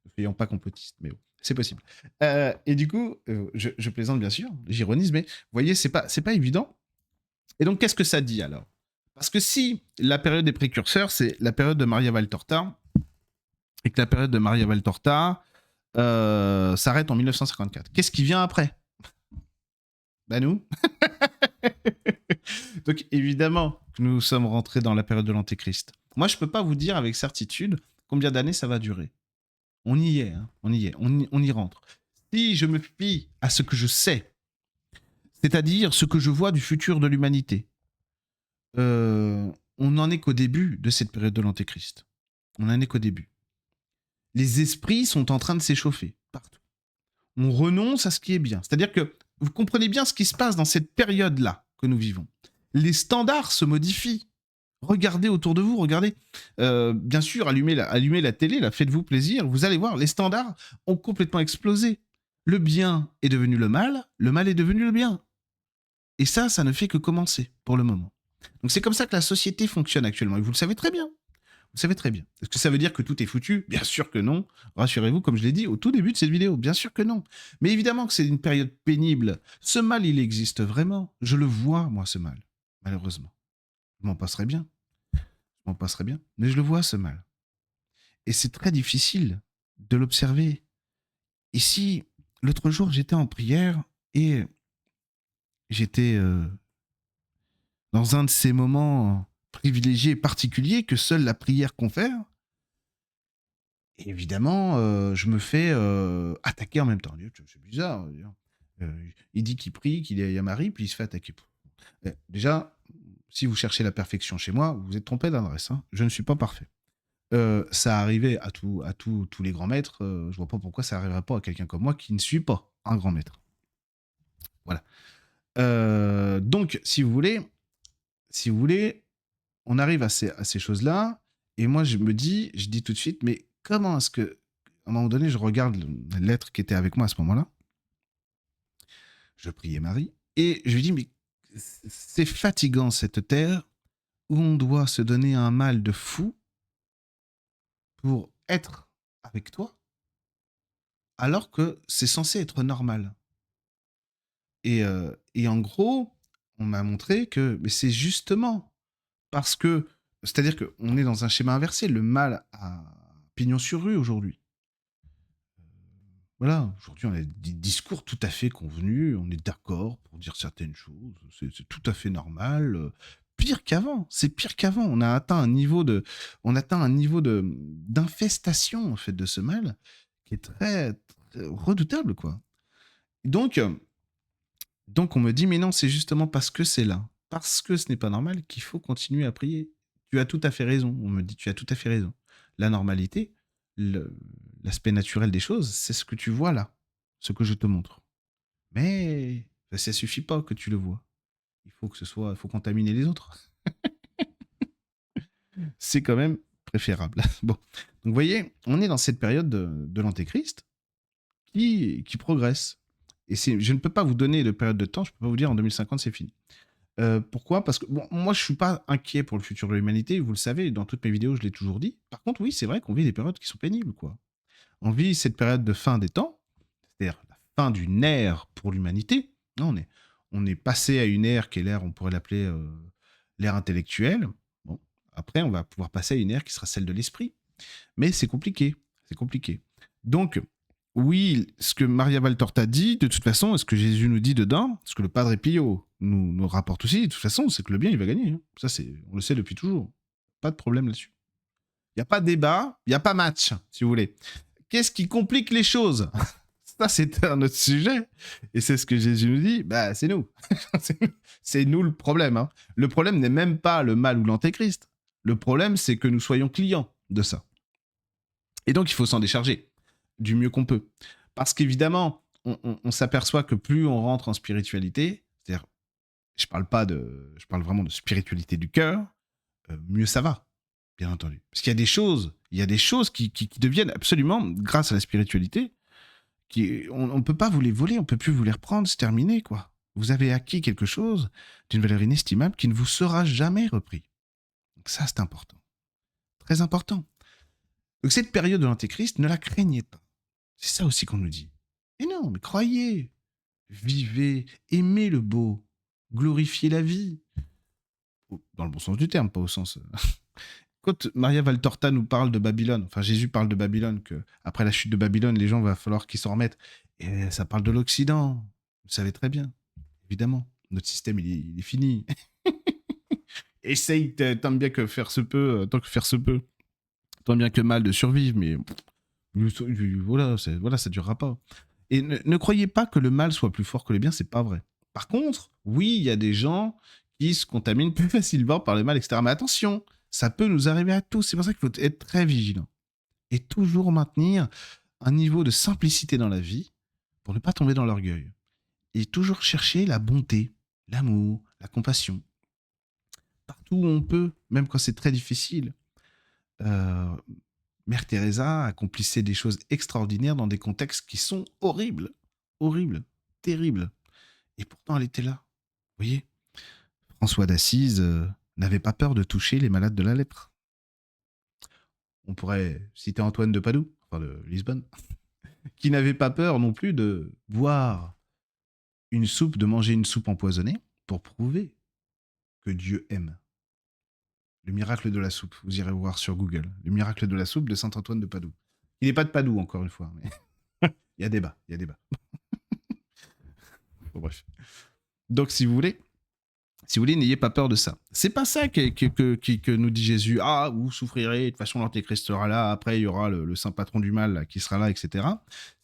Ne soyons pas complotistes, mais bon, c'est possible. Et du coup, je plaisante bien sûr, j'ironise, mais vous voyez, c'est pas évident. Et donc, qu'est-ce que ça dit alors? Parce que si la période des précurseurs, c'est la période de Maria Valtorta, et que la période de Maria Valtorta s'arrête en 1954, qu'est-ce qui vient après? Bah nous. Donc évidemment que nous sommes rentrés dans la période de l'Antéchrist. Moi, je peux pas vous dire avec certitude combien d'années ça va durer. On y est, hein, on y est, on y rentre. Si je me fie à ce que je sais, c'est-à-dire ce que je vois du futur de l'humanité, on n'en est qu'au début de cette période de l'Antéchrist. On n'en est qu'au début. Les esprits sont en train de s'échauffer partout. On renonce à ce qui est bien. C'est-à-dire que vous comprenez bien ce qui se passe dans cette période-là que nous vivons. Les standards se modifient. Regardez autour de vous, regardez. Bien sûr, allumez la télé, là, faites-vous plaisir. Vous allez voir, les standards ont complètement explosé. Le bien est devenu le mal est devenu le bien. Et ça ne fait que commencer pour le moment. Donc c'est comme ça que la société fonctionne actuellement. Et vous le savez très bien. Vous savez très bien. Est-ce que ça veut dire que tout est foutu? Bien sûr que non. Rassurez-vous, comme je l'ai dit au tout début de cette vidéo. Bien sûr que non. Mais évidemment que c'est une période pénible. Ce mal, il existe vraiment. Je le vois, moi, ce mal. Malheureusement. Je m'en passerai bien. Mais je le vois, ce mal. Et c'est très difficile de l'observer. Ici, l'autre jour, j'étais en prière et j'étais dans un de ces moments privilégiés et particuliers que seule la prière confère. Et évidemment, je me fais attaquer en même temps. C'est bizarre. Il dit qu'il prie, qu'il y a Marie, puis il se fait attaquer. Déjà, si vous cherchez la perfection chez moi, vous êtes trompé d'adresse. Hein. Je ne suis pas parfait. Ça arrivait à tous les grands maîtres. Je vois pas pourquoi ça n'arriverait pas à quelqu'un comme moi qui ne suis pas un grand maître. Voilà. Donc, si vous voulez, on arrive à ces choses-là. Et moi, je dis tout de suite, mais comment est-ce que, à un moment donné, je regarde l'être qui était avec moi à ce moment-là. Je priais Marie. Et je lui dis, mais c'est fatigant cette terre où on doit se donner un mal de fou pour être avec toi, alors que c'est censé être normal. Et en gros, on m'a montré que mais c'est justement parce que, c'est-à-dire qu'on est dans un schéma inversé, le mal a pignon sur rue aujourd'hui. Voilà, aujourd'hui on a des discours tout à fait convenus, on est d'accord pour dire certaines choses, c'est tout à fait normal. Pire qu'avant, c'est pire qu'avant. On atteint un niveau d'infestation en fait de ce mal qui est très, très redoutable quoi. Donc, on me dit mais non, c'est justement parce que c'est là, parce que ce n'est pas normal qu'il faut continuer à prier. Tu as tout à fait raison. On me dit tu as tout à fait raison. La normalité, l'aspect naturel des choses, c'est ce que tu vois là, ce que je te montre. Mais ça suffit pas que tu le vois. Il faut contaminer les autres. C'est quand même préférable. Bon, donc vous voyez, on est dans cette période de l'Antéchrist qui progresse. Et je ne peux pas vous donner de période de temps, je ne peux pas vous dire en 2050 c'est fini. Pourquoi? Parce que bon, moi je ne suis pas inquiet pour le futur de l'humanité, vous le savez, dans toutes mes vidéos je l'ai toujours dit. Par contre, oui, c'est vrai qu'on vit des périodes qui sont pénibles, quoi. On vit cette période de fin des temps, c'est-à-dire la fin d'une ère pour l'humanité. On est passé à une ère qui est l'ère, on pourrait l'appeler l'ère intellectuelle. Bon, après, on va pouvoir passer à une ère qui sera celle de l'esprit. Mais c'est compliqué, c'est compliqué. Donc, oui, ce que Maria Valtorta dit, de toute façon, ce que Jésus nous dit dedans, ce que le Padre Pio nous rapporte aussi, de toute façon, c'est que le bien, il va gagner. Hein. Ça, on le sait depuis toujours. Pas de problème là-dessus. Il n'y a pas de débat, il n'y a pas match, si vous voulez. Qu'est-ce qui complique les choses? Ça, c'est un autre sujet. Et c'est ce que Jésus nous dit, bah, c'est nous. C'est nous le problème. Hein. Le problème n'est même pas le mal ou l'antéchrist. Le problème, c'est que nous soyons clients de ça. Et donc, il faut s'en décharger du mieux qu'on peut. Parce qu'évidemment, on s'aperçoit que plus on rentre en spiritualité, c'est-à-dire, je parle vraiment de spiritualité du cœur, mieux ça va, bien entendu. Parce qu'il y a des choses qui deviennent absolument, grâce à la spiritualité, on ne peut pas vous les voler, on ne peut plus vous les reprendre, c'est terminé, quoi. Vous avez acquis quelque chose d'une valeur inestimable qui ne vous sera jamais repris. Donc ça, c'est important. Très important. Donc cette période de l'Antéchrist, ne la craignez pas. C'est ça aussi qu'on nous dit. Et non, mais croyez, vivez, aimez le beau, glorifiez la vie. Dans le bon sens du terme, pas au sens... Quand Maria Valtorta nous parle de Babylone, enfin Jésus parle de Babylone, que après la chute de Babylone, les gens va falloir qu'ils s'en remettent. Et ça parle de l'Occident. Vous savez très bien, évidemment. Notre système, il est fini. Essaye tant bien que faire se peut, tant que faire se peut, tant bien que mal de survivre, mais voilà, ça durera pas. Et ne croyez pas que le mal soit plus fort que le bien, c'est pas vrai. Par contre, oui, il y a des gens qui se contaminent plus facilement par le mal, etc. Mais attention, ça peut nous arriver à tous. C'est pour ça qu'il faut être très vigilant. Et toujours maintenir un niveau de simplicité dans la vie pour ne pas tomber dans l'orgueil. Et toujours chercher la bonté, l'amour, la compassion. Partout où on peut, même quand c'est très difficile. Euh, Mère Teresa accomplissait des choses extraordinaires dans des contextes qui sont horribles, horribles, terribles. Et pourtant, elle était là. Vous voyez, François d'Assise n'avait pas peur de toucher les malades de la lèpre. On pourrait citer Antoine de Padoue, enfin de Lisbonne, qui n'avait pas peur non plus de boire une soupe, de manger une soupe empoisonnée pour prouver que Dieu aime. Le miracle de la soupe, vous irez voir sur Google. Le miracle de la soupe de Saint-Antoine de Padoue. Il n'est pas de Padoue, encore une fois, mais il y a débat, il y a débat. Bon, bref. Donc, si vous voulez, n'ayez pas peur de ça. C'est pas ça que nous dit Jésus. Ah, vous souffrirez, de toute façon, l'Antéchrist sera là, après, il y aura le saint patron du mal là, qui sera là, etc.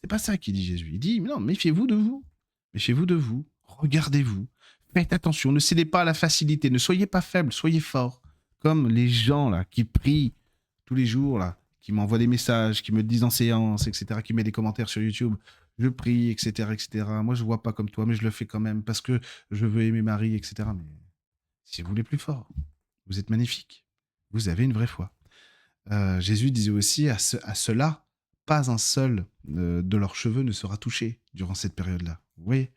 C'est pas ça qu'il dit Jésus. Il dit, non, méfiez-vous de vous. Méfiez-vous de vous. Regardez-vous. Faites attention. Ne cédez pas à la facilité. Ne soyez pas faible, soyez fort. Comme les gens là qui prient tous les jours, là, qui m'envoient des messages, qui me disent en séance, etc., qui mettent des commentaires sur YouTube. Je prie, etc., etc. Moi, je vois pas comme toi, mais je le fais quand même parce que je veux aimer Marie, etc. Mais si vous voulez plus fort, vous êtes magnifique. Vous avez une vraie foi. Jésus disait aussi à ceux-là, pas un seul de leurs cheveux ne sera touché durant cette période-là. Vous voyez ?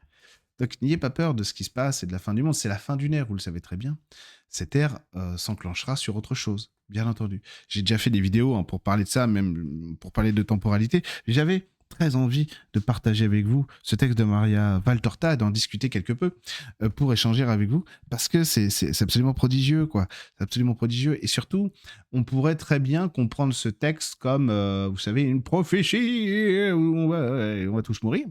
Donc n'ayez pas peur de ce qui se passe et de la fin du monde. C'est la fin d'une ère, vous le savez très bien. Cette ère s'enclenchera sur autre chose, bien entendu. J'ai déjà fait des vidéos pour parler de ça, même pour parler de temporalité. J'avais très envie de partager avec vous ce texte de Maria Valtorta, d'en discuter quelque peu pour échanger avec vous, parce que c'est absolument prodigieux, quoi. C'est absolument prodigieux. Et surtout, on pourrait très bien comprendre ce texte comme, vous savez, une prophétie où on va tous mourir.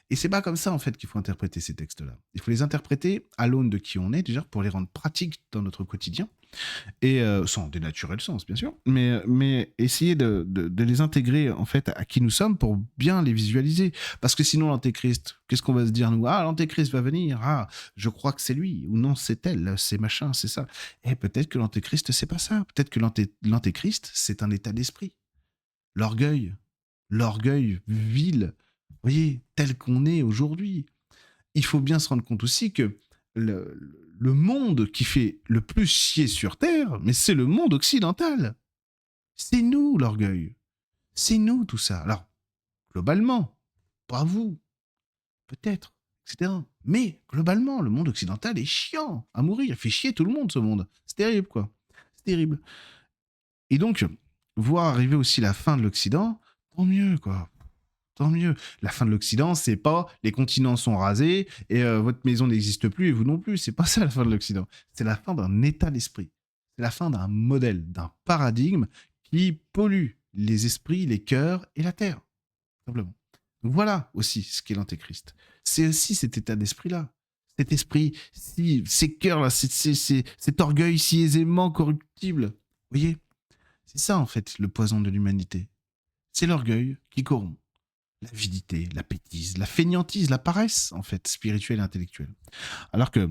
Et c'est pas comme ça, en fait, qu'il faut interpréter ces textes-là. Il faut les interpréter à l'aune de qui on est, déjà, pour les rendre pratiques dans notre quotidien, et sans dénaturer le sens, bien sûr, mais essayer de les intégrer, en fait, à qui nous sommes pour bien les visualiser. Parce que sinon, l'Antéchrist, qu'est-ce qu'on va se dire, nous ? Ah, l'Antéchrist va venir, ah, je crois que c'est lui, ou non, c'est elle, c'est machin, c'est ça. Et peut-être que l'Antéchrist, c'est pas ça. Peut-être que l'Antéchrist, c'est un état d'esprit. L'orgueil vil, vous voyez, tel qu'on est aujourd'hui. Il faut bien se rendre compte aussi que le monde qui fait le plus chier sur Terre, mais c'est le monde occidental. C'est nous, l'orgueil. C'est nous, tout ça. Alors, globalement, pas vous, peut-être, etc. Mais, globalement, le monde occidental est chiant à mourir. Il fait chier tout le monde, ce monde. C'est terrible, quoi. C'est terrible. Et donc, voir arriver aussi la fin de l'Occident, tant mieux, quoi. Tant mieux. La fin de l'Occident, c'est pas les continents sont rasés et votre maison n'existe plus et vous non plus. C'est pas ça la fin de l'Occident. C'est la fin d'un état d'esprit. C'est la fin d'un modèle, d'un paradigme qui pollue les esprits, les cœurs et la terre. Simplement. Donc voilà aussi ce qu'est l'Antéchrist. C'est aussi cet état d'esprit-là. Cet esprit, ces cœurs-là, cet orgueil si aisément corruptible. Vous voyez ? C'est ça en fait le poison de l'humanité. C'est l'orgueil qui corrompt. L'avidité, la bêtise, la fainéantise, la paresse, en fait, spirituelle et intellectuelle. Alors que,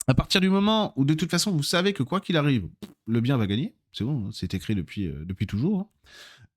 à partir du moment où, de toute façon, vous savez que quoi qu'il arrive, le bien va gagner, c'est bon, c'est écrit depuis toujours.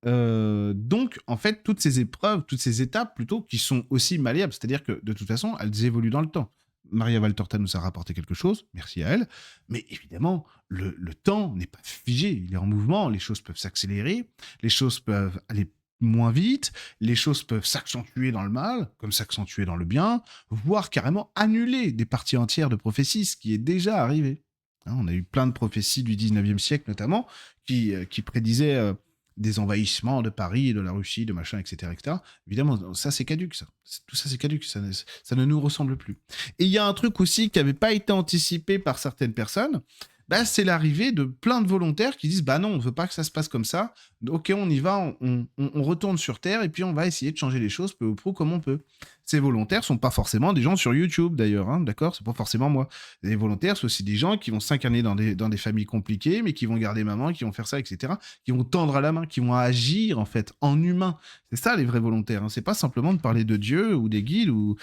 Donc, en fait, toutes ces épreuves, toutes ces étapes, plutôt, qui sont aussi malléables, c'est-à-dire que, de toute façon, elles évoluent dans le temps. Maria Valtorta nous a rapporté quelque chose, merci à elle, mais évidemment, le temps n'est pas figé, il est en mouvement, les choses peuvent s'accélérer, les choses peuvent aller moins vite, les choses peuvent s'accentuer dans le mal, comme s'accentuer dans le bien, voire carrément annuler des parties entières de prophéties, ce qui est déjà arrivé. Hein, on a eu plein de prophéties du 19e siècle notamment, qui prédisaient des envahissements de Paris, de la Russie, de machin, etc. etc. Évidemment, ça c'est caduque, ça. Tout ça c'est caduque, ça ne nous ressemble plus. Et il y a un truc aussi qui n'avait pas été anticipé par certaines personnes, bah, c'est l'arrivée de plein de volontaires qui disent bah non, on veut pas que ça se passe comme ça. Ok, on y va, on retourne sur Terre et puis on va essayer de changer les choses peu ou prou comme on peut. Ces volontaires sont pas forcément des gens sur YouTube d'ailleurs, hein, d'accord. C'est pas forcément moi. Les volontaires, c'est aussi des gens qui vont s'incarner dans des familles compliquées, mais qui vont garder maman, qui vont faire ça, etc. Qui vont tendre à la main, qui vont agir en fait en humain. C'est ça les vrais volontaires. Hein. C'est pas simplement de parler de Dieu ou des guides ou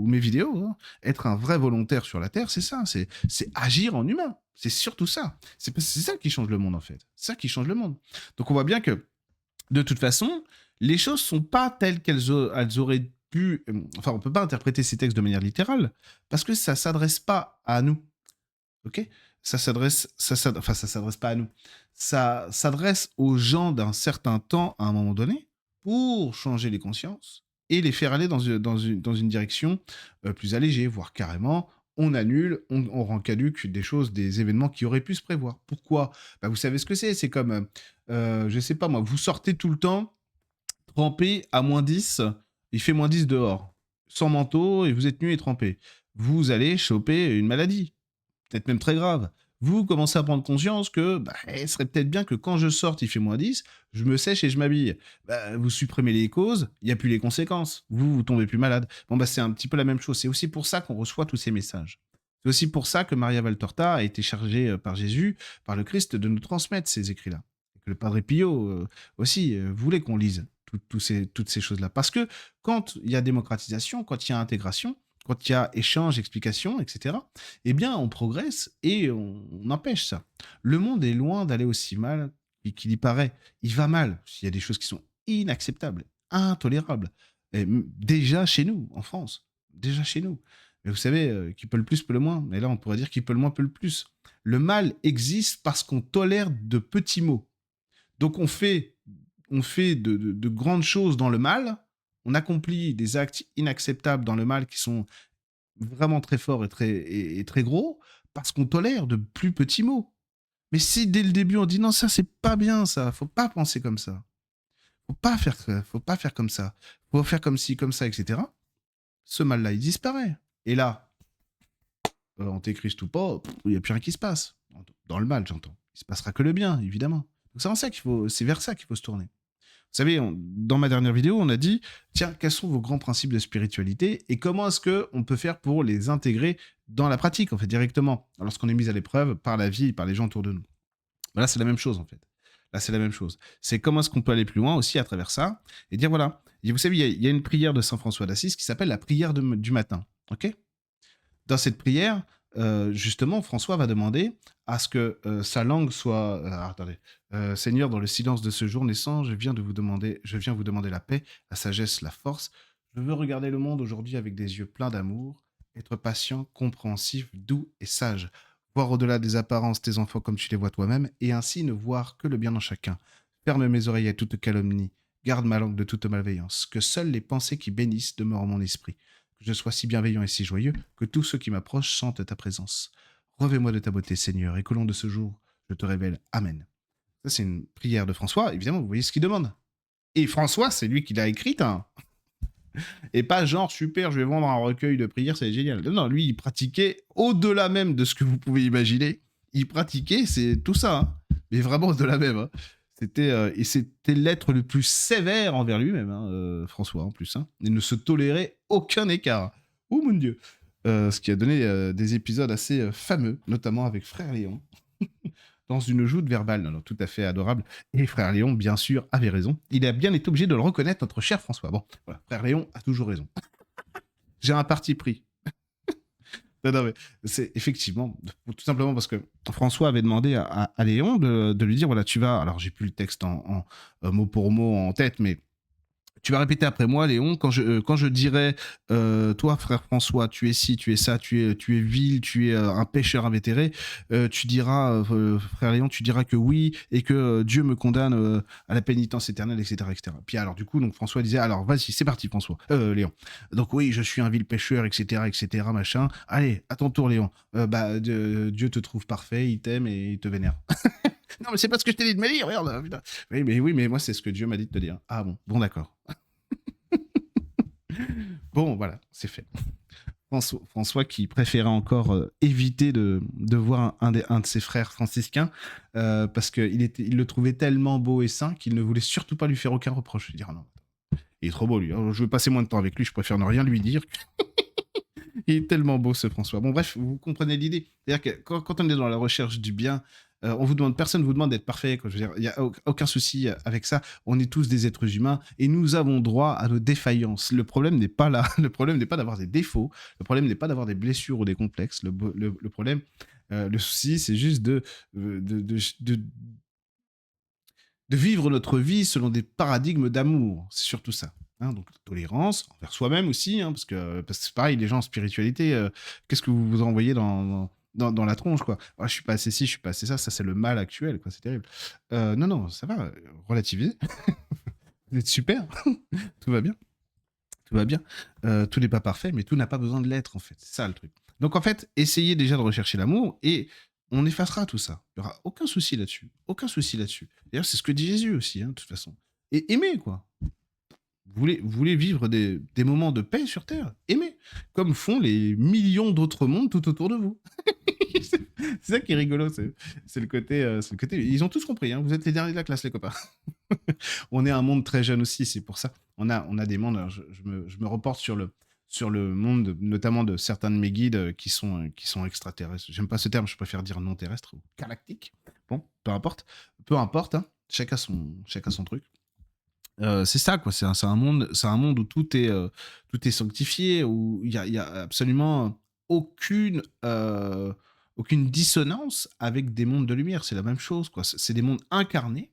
mes vidéos. Hein. Être un vrai volontaire sur la Terre, c'est ça. C'est agir en humain. C'est surtout ça. C'est ça qui change le monde, en fait. C'est ça qui change le monde. Donc, on voit bien que, de toute façon, les choses sont pas telles qu'elles auraient pu... Enfin, on peut pas interpréter ces textes de manière littérale, parce que ça s'adresse pas à nous. OK? Ça s'adresse pas à nous. Ça s'adresse aux gens d'un certain temps, à un moment donné, pour changer les consciences et les faire aller dans une direction plus allégée, voire carrément, on annule, on rend caduque des choses, des événements qui auraient pu se prévoir. Pourquoi? Bah, vous savez ce que c'est. C'est comme, je sais pas moi, vous sortez tout le temps, trempé à -10, il fait -10 dehors, sans manteau, et vous êtes nu et trempé. Vous allez choper une maladie peut-être même très grave. Vous commencez à prendre conscience que bah, il serait peut-être bien que quand je sorte, il fait -10, je me sèche et je m'habille. Bah, vous supprimez les causes, il n'y a plus les conséquences. Vous tombez plus malade. Bon, bah, c'est un petit peu la même chose. C'est aussi pour ça qu'on reçoit tous ces messages. C'est aussi pour ça que Maria Valtorta a été chargée par Jésus, par le Christ, de nous transmettre ces écrits-là. Et que le Padre Pio aussi voulait qu'on lise toutes ces choses-là. Parce que quand il y a démocratisation, quand il y a intégration, quand il y a échange, explication, etc., eh bien, on progresse et on empêche ça. Le monde est loin d'aller aussi mal qu'il y paraît. Il va mal. Il y a des choses qui sont inacceptables, intolérables. Et déjà chez nous, en France. Déjà chez nous. Mais vous savez, qui peut le plus peut le moins. Mais là, on pourrait dire qui peut le moins peut le plus. Le mal existe parce qu'on tolère de petits mots. Donc on fait de grandes choses dans le mal, on accomplit des actes inacceptables dans le mal qui sont vraiment très forts et très gros, parce qu'on tolère de plus petits mots. Mais si dès le début on dit non, ça c'est pas bien, ça, faut pas penser comme ça, faut pas faire comme ça, faut faire comme ci, comme ça, etc., ce mal-là il disparaît. Et là, antéchrist ou pas, il n'y a plus rien qui se passe. Dans le mal, j'entends. Il se passera que le bien, évidemment. Donc c'est vers ça qu'il faut se tourner. Vous savez, dans ma dernière vidéo, on a dit, tiens, quels sont vos grands principes de spiritualité et comment est-ce qu'on peut faire pour les intégrer dans la pratique, en fait, directement, lorsqu'on est mis à l'épreuve par la vie et par les gens autour de nous. Là, c'est la même chose, en fait. Là, c'est la même chose. C'est comment est-ce qu'on peut aller plus loin aussi à travers ça et dire, voilà, et vous savez, il y a une prière de Saint François d'Assise qui s'appelle la prière du matin, ok? Dans cette prière, justement, François va demander à ce que sa langue soit... attendez. Seigneur, dans le silence de ce jour naissant, je viens vous demander la paix, la sagesse, la force. Je veux regarder le monde aujourd'hui avec des yeux pleins d'amour, être patient, compréhensif, doux et sage, voir au-delà des apparences tes enfants comme tu les vois toi-même, et ainsi ne voir que le bien dans chacun. Ferme mes oreilles à toute calomnie, garde ma langue de toute malveillance, que seules les pensées qui bénissent demeurent en mon esprit, que je sois si bienveillant et si joyeux que tous ceux qui m'approchent sentent ta présence. Revêt-moi de ta beauté, Seigneur, et qu'au long de ce jour, je te révèle. Amen. Ça, c'est une prière de François. Évidemment, vous voyez ce qu'il demande. Et François, c'est lui qui l'a écrite. Hein. Et pas genre, super, je vais vendre un recueil de prières, c'est génial. Non, lui, il pratiquait au-delà même de ce que vous pouvez imaginer. Il pratiquait, c'est tout ça. Hein. Mais vraiment au-delà même. Hein. Et c'était l'être le plus sévère envers lui-même, hein, François, en plus. Hein. Il ne se tolérait aucun écart. Oh mon Dieu. Ce qui a donné des épisodes assez fameux, notamment avec Frère Léon, dans une joute verbale. Non, tout à fait adorable. Et Frère Léon, bien sûr, avait raison. Il a bien été obligé de le reconnaître, notre cher François. Bon, voilà, Frère Léon a toujours raison. J'ai un parti pris. Non, mais c'est effectivement, tout simplement parce que François avait demandé à Léon de lui dire, voilà, tu vas... Alors, j'ai plus le texte en mot pour mot en tête, mais Tu vas répéter après moi, Léon, quand je dirai toi, frère François, tu es ci, tu es ça, tu es vil, tu es un pécheur invétéré, tu diras, frère Léon, tu diras que oui, et que Dieu me condamne à la pénitence éternelle, etc., etc. Puis alors, du coup, donc, François disait alors, vas-y, c'est parti, François, Léon. Donc, oui, je suis un vil pécheur, etc., etc., machin. Allez, à ton tour, Léon. Dieu te trouve parfait, il t'aime et il te vénère. Non, mais c'est pas ce que je t'ai dit de me dire, merde, putain. Oui, mais moi, c'est ce que Dieu m'a dit de te dire. Ah bon, d'accord. Bon, voilà, c'est fait. François qui préférait encore éviter de voir un de ses frères franciscains parce qu'il le trouvait tellement beau et saint qu'il ne voulait surtout pas lui faire aucun reproche. Je veux dire, non, il est trop beau lui, hein. Je veux passer moins de temps avec lui, je préfère ne rien lui dire. Il est tellement beau ce François. Bon bref, vous comprenez l'idée. C'est-à-dire que quand on est dans la recherche du bien, personne vous demande d'être parfait. Quoi. Je veux dire, il n'y a aucun souci avec ça. On est tous des êtres humains et nous avons droit à nos défaillances. Le problème n'est pas là. Le problème n'est pas d'avoir des défauts. Le problème n'est pas d'avoir des blessures ou des complexes. Le problème, le souci, c'est juste de vivre notre vie selon des paradigmes d'amour. C'est surtout ça. Hein, donc tolérance envers soi-même aussi, hein, parce que c'est pareil, les gens en spiritualité, qu'est-ce que vous vous envoyez dans la tronche, quoi. Ah, je suis pas assez ci, je suis pas assez ça, ça c'est le mal actuel, quoi, c'est terrible. Non, ça va, relativiser. Vous êtes super, tout va bien, tout va bien. Tout n'est pas parfait, mais tout n'a pas besoin de l'être, en fait. C'est ça le truc. Donc en fait, essayez déjà de rechercher l'amour et on effacera tout ça. Il n'y aura aucun souci là-dessus. Aucun souci là-dessus. D'ailleurs, c'est ce que dit Jésus aussi, hein, de toute façon. Et aimez, quoi. Vous voulez vivre des moments de paix sur Terre? Aimez. Comme font les millions d'autres mondes tout autour de vous. C'est ça qui est rigolo. C'est le côté. Ils ont tous compris. Hein, vous êtes les derniers de la classe, les copains. On est un monde très jeune aussi, c'est pour ça. On a des mondes. Alors, je me reporte sur le monde, notamment de certains de mes guides qui sont extraterrestres. J'aime pas ce terme, je préfère dire non terrestre ou galactique. Bon, peu importe. Peu importe, hein. Chacun son truc. C'est ça, quoi. C'est un monde où tout est sanctifié, où il y a absolument aucune, aucune dissonance avec des mondes de lumière. C'est la même chose, quoi. C'est des mondes incarnés.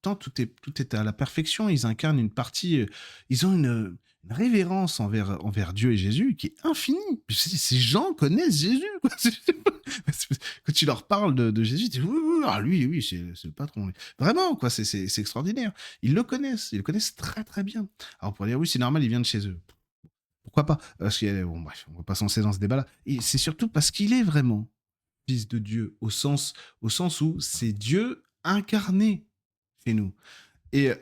Pourtant, tout est à la perfection. Ils incarnent une partie. Ils ont une révérence envers Dieu et Jésus qui est infinie. Ces gens connaissent Jésus, quoi. Quand tu leur parles de Jésus, tu dis oui, ah, lui, c'est le patron. Vraiment, quoi. C'est extraordinaire. Ils le connaissent très, très bien. Alors, pour dire oui, c'est normal, il vient de chez eux. Pourquoi pas? Parce que, bon, bref, on va pas s'encer dans ce débat-là. Et c'est surtout parce qu'il est vraiment fils de Dieu, au sens où c'est Dieu incarné chez nous. Et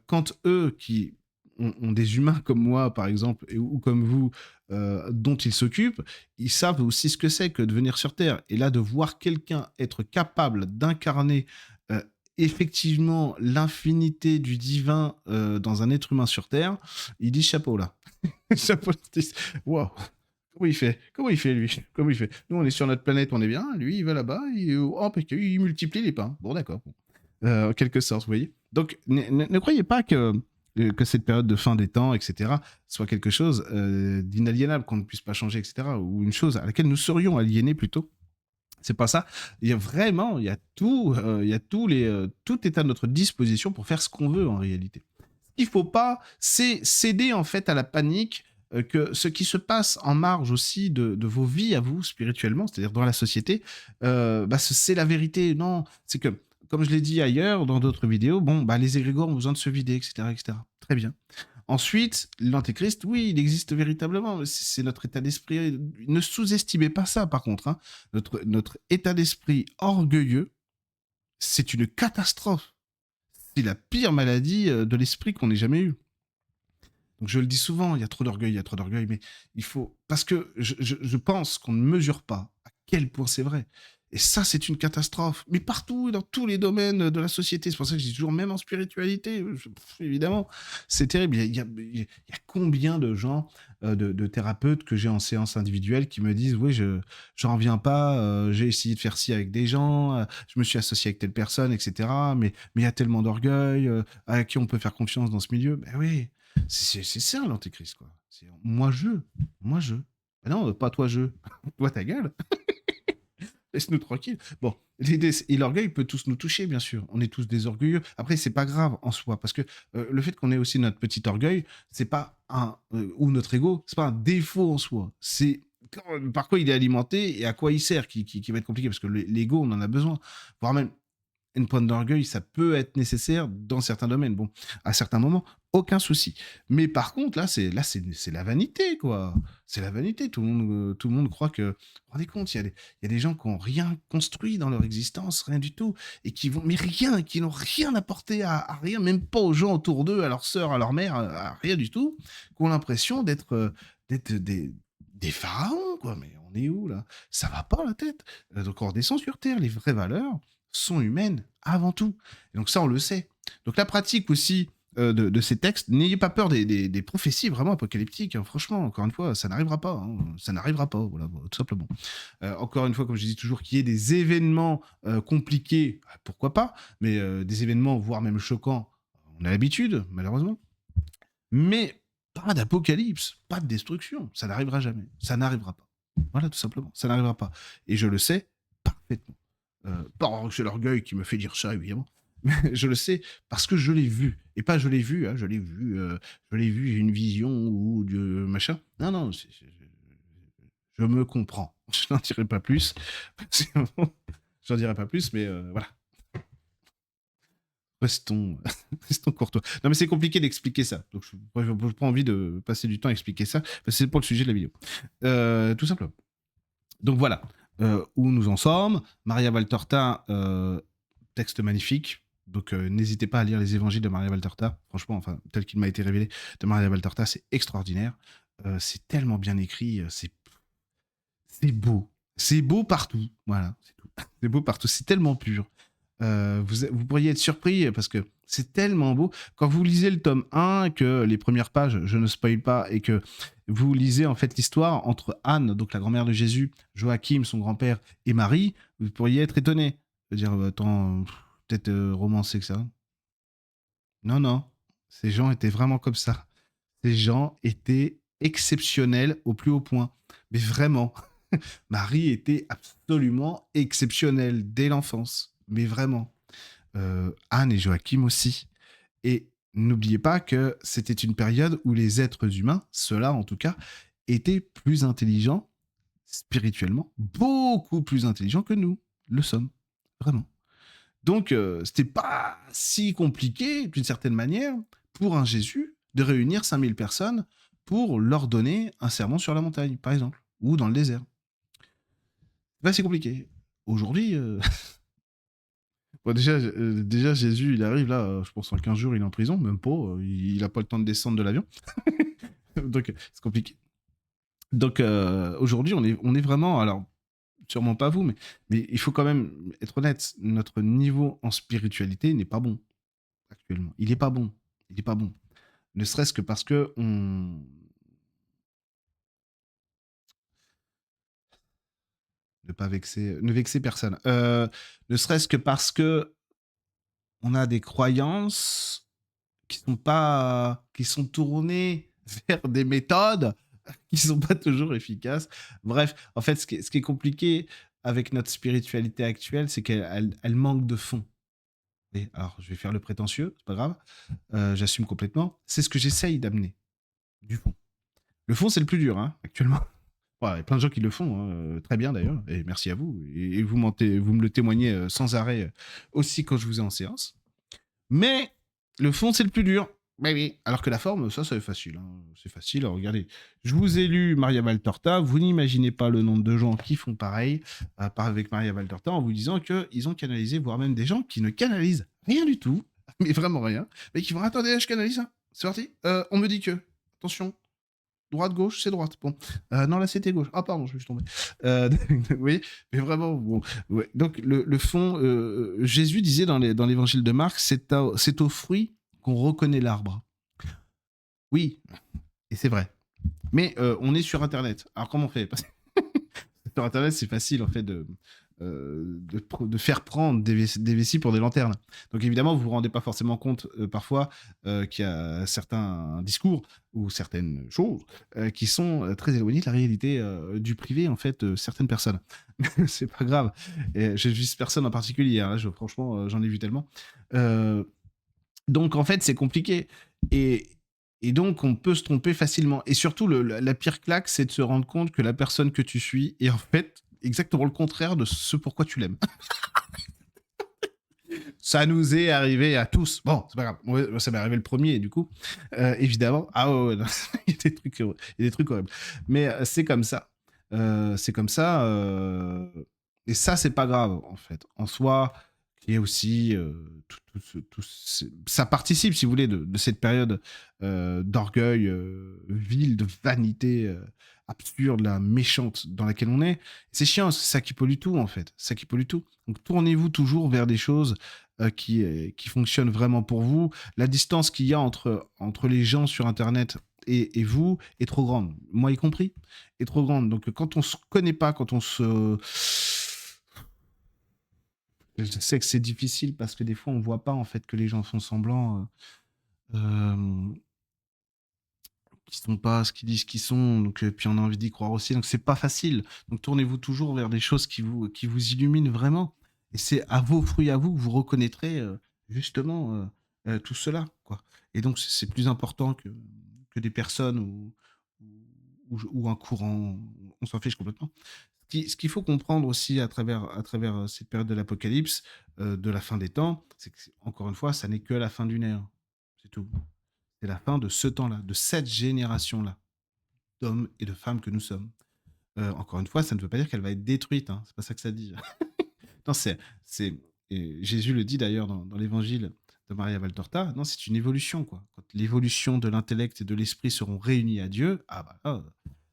quand eux qui ont des humains comme moi, par exemple, ou comme vous, dont ils s'occupent, ils savent aussi ce que c'est que de venir sur Terre. Et là, de voir quelqu'un être capable d'incarner euh, effectivement l'infinité du divin dans un être humain sur Terre, il dit chapeau là. Chapeau, waouh. Comment il fait, lui? Comment il fait? Nous, on est sur notre planète, on est bien. Lui, il va là-bas, il multiplie les pains. Bon, d'accord. Bon. En quelque sorte, vous voyez. Donc, ne croyez pas que cette période de fin des temps, etc., soit quelque chose d'inaliénable, qu'on ne puisse pas changer, etc., ou une chose à laquelle nous serions aliénés plutôt. C'est pas ça. Il y a vraiment, il y a tout est à notre disposition pour faire ce qu'on veut en réalité. Ce qu'il faut pas, c'est céder en fait à la panique que ce qui se passe en marge aussi de vos vies à vous spirituellement, c'est-à-dire dans la société, c'est la vérité. Non, c'est que comme je l'ai dit ailleurs dans d'autres vidéos, bon, bah les égrégores ont besoin de se vider, etc., etc. Très bien. Ensuite, l'antéchrist, oui, il existe véritablement. C'est notre état d'esprit. Ne sous-estimez pas ça, par contre. Hein. Notre état d'esprit orgueilleux, c'est une catastrophe. C'est la pire maladie de l'esprit qu'on ait jamais eue. Donc je le dis souvent, il y a trop d'orgueil, mais il faut... Parce que je pense qu'on ne mesure pas à quel point c'est vrai. Et ça, c'est une catastrophe. Mais partout, dans tous les domaines de la société. C'est pour ça que je dis toujours, même en spiritualité, évidemment, c'est terrible. Il y a combien de gens, de thérapeutes que j'ai en séance individuelle qui me disent, oui, j'en reviens pas, j'ai essayé de faire ci avec des gens, je me suis associé avec telle personne, etc. Mais il y a tellement d'orgueil, à qui on peut faire confiance dans ce milieu. Ben oui, c'est ça l'antéchrist, quoi. C'est moi je. Moi je. Ah non, pas toi je. Toi ta gueule. Laisse-nous tranquille. Bon, et l'orgueil peut tous nous toucher, bien sûr. On est tous des orgueilleux. Après, c'est pas grave en soi, parce que le fait qu'on ait aussi notre petit orgueil, c'est pas ou notre ego, c'est pas un défaut en soi. C'est par quoi il est alimenté et à quoi il sert qui va être compliqué, parce que l'ego, on en a besoin. Voire même une pointe d'orgueil, ça peut être nécessaire dans certains domaines. Bon, à certains moments, aucun souci. Mais par contre, c'est la vanité, quoi. C'est la vanité. Tout le monde croit que. Vous vous rendez compte, il y a des gens qui n'ont rien construit dans leur existence, rien du tout, et qui vont, mais rien, qui n'ont rien apporté à rien, même pas aux gens autour d'eux, à leur sœur, à leur mère, à rien du tout, qui ont l'impression d'être des pharaons, quoi. Mais on est où, là? Ça va pas, la tête. Donc on redescend sur Terre. Les vraies valeurs sont humaines avant tout. Et donc ça, on le sait. Donc la pratique aussi de ces textes, n'ayez pas peur des prophéties vraiment apocalyptiques. Hein. Franchement, encore une fois, ça n'arrivera pas. Hein. Ça n'arrivera pas, voilà, tout simplement. Encore une fois, comme je dis toujours, qu'il y ait des événements compliqués, pourquoi pas, mais des événements, voire même choquants, on a l'habitude, malheureusement. Mais pas d'apocalypse, pas de destruction. Ça n'arrivera jamais. Ça n'arrivera pas. Voilà, tout simplement. Ça n'arrivera pas. Et je le sais parfaitement. Pas que c'est l'orgueil qui me fait dire ça, évidemment. Mais je le sais parce que je l'ai vu. Et pas je l'ai vu, hein, je l'ai vu, j'ai une vision ou du machin. Non, non, je me comprends. Je n'en dirai pas plus. J'en dirai pas plus, mais voilà. Restons, restons courtois. Non, mais c'est compliqué d'expliquer ça. Donc, je n'ai pas envie de passer du temps à expliquer ça. Parce que c'est pour le sujet de la vidéo. Tout simplement. Donc, voilà. Où nous en sommes. Maria Valtorta, texte magnifique. Donc, n'hésitez pas à lire les évangiles de Maria Valtorta. Franchement, enfin, tel qu'il m'a été révélé de Maria Valtorta, c'est extraordinaire. C'est tellement bien écrit. C'est beau. C'est beau partout. Voilà, c'est tout. C'est beau partout. C'est tellement pur. Vous pourriez être surpris parce que c'est tellement beau. Quand vous lisez le tome 1, que les premières pages, je ne spoil pas, et que vous lisez en fait l'histoire entre Anne, donc la grand-mère de Jésus, Joachim, son grand-père, et Marie, vous pourriez être étonné. De dire, attends, peut-être romancé que ça. Non, non. Ces gens étaient vraiment comme ça. Ces gens étaient exceptionnels au plus haut point. Mais vraiment. Marie était absolument exceptionnelle dès l'enfance. Mais vraiment. Anne et Joachim aussi. Et n'oubliez pas que c'était une période où les êtres humains, ceux-là en tout cas, étaient plus intelligents spirituellement, beaucoup plus intelligents que nous le sommes. Vraiment. Donc, c'était pas si compliqué, d'une certaine manière, pour un Jésus de réunir 5000 personnes pour leur donner un sermon sur la montagne, par exemple, ou dans le désert. C'est pas si compliqué. Aujourd'hui, bon, déjà, Jésus, il arrive là, je pense en 15 jours, il est en prison, même pas, il a pas le temps de descendre de l'avion. Donc, c'est compliqué. Donc, aujourd'hui, on est vraiment, alors, sûrement pas vous, mais il faut quand même être honnête, notre niveau en spiritualité n'est pas bon, actuellement. Il est pas bon. Il est pas bon. Ne serait-ce que parce que on... Ne pas vexer... Ne vexer personne. Ne serait-ce que parce que on a des croyances qui sont pas, qui sont tournées vers des méthodes qui sont pas toujours efficaces. Bref, en fait, ce qui est compliqué avec notre spiritualité actuelle, c'est qu'elle manque de fond. Et alors, je vais faire le prétentieux, c'est pas grave. J'assume complètement. C'est ce que j'essaye d'amener, du fond. Le fond, c'est le plus dur, hein, actuellement. Ouais, il y a plein de gens qui le font, hein, très bien d'ailleurs, et merci à vous. Et vous me le témoignez sans arrêt aussi quand je vous ai en séance. Mais le fond, c'est le plus dur. Mais oui. Alors que la forme, ça c'est facile. Hein. C'est facile. Alors, regardez, je vous ai lu Maria Valtorta. Vous n'imaginez pas le nombre de gens qui font pareil avec Maria Valtorta en vous disant qu'ils ont canalisé, voire même des gens qui ne canalisent rien du tout, mais vraiment rien, mais qui vont attendez, je canalise ça. C'est parti. On me dit que. Attention. Droite, gauche, c'est droite. Bon. Non, là, c'était gauche. Ah, pardon, je suis tombé. Oui, mais vraiment, bon. Ouais. Donc, le fond, Jésus disait dans l'évangile de Marc, c'est au fruit qu'on reconnaît l'arbre. Oui, et c'est vrai. Mais on est sur Internet. Alors, comment on fait? Sur Internet, c'est facile, en fait, de faire prendre des vessies pour des lanternes. Donc évidemment, vous vous rendez pas forcément compte parfois qu'il y a certains discours ou certaines choses qui sont très éloignées de la réalité du privé, en fait, certaines personnes. C'est pas grave. Et je vise personne en particulier, hein, là, franchement, j'en ai vu tellement. Euh, donc en fait, c'est compliqué. Et, et donc, on peut se tromper facilement. Et surtout, la pire claque, c'est de se rendre compte que la personne que tu suis est en fait exactement le contraire de ce pourquoi tu l'aimes. Ça nous est arrivé à tous. Bon, c'est pas grave. Moi, ça m'est arrivé le premier, du coup. Évidemment. Ah ouais, non, il y a des trucs horribles. Mais c'est comme ça. C'est comme ça. Et ça, c'est pas grave, en fait. En soi, il y a aussi ça participe, si vous voulez, de cette période d'orgueil vil, de vanité absurde, là, méchante dans laquelle on est. C'est chiant, c'est ça qui pollue tout, en fait. Ça qui pollue tout. Donc tournez-vous toujours vers des choses qui fonctionnent vraiment pour vous. La distance qu'il y a entre les gens sur Internet et vous est trop grande, moi y compris, est trop grande. Donc quand on se connaît pas, quand on se... Je sais que c'est difficile parce que des fois on voit pas en fait que les gens font semblant, euh, qu'ils sont pas ce qu'ils disent qu'ils sont. Donc puis on a envie d'y croire aussi. Donc c'est pas facile. Donc tournez-vous toujours vers des choses qui vous illuminent vraiment. Et c'est à vos fruits à vous que vous reconnaîtrez justement tout cela, quoi. Et donc c'est plus important que des personnes ou un courant. On s'en fiche complètement. Ce qu'il faut comprendre aussi à travers cette période de l'apocalypse, de la fin des temps, c'est que, encore une fois, ça n'est que la fin d'une ère. C'est tout. C'est la fin de ce temps-là, de cette génération-là, d'hommes et de femmes que nous sommes. Encore une fois, ça ne veut pas dire qu'elle va être détruite. Hein. C'est pas ça que ça dit. Non, et Jésus le dit d'ailleurs dans l'évangile de Maria Valtorta. Non, c'est une évolution, quoi. Quand l'évolution de l'intellect et de l'esprit seront réunis à Dieu, ah bah là,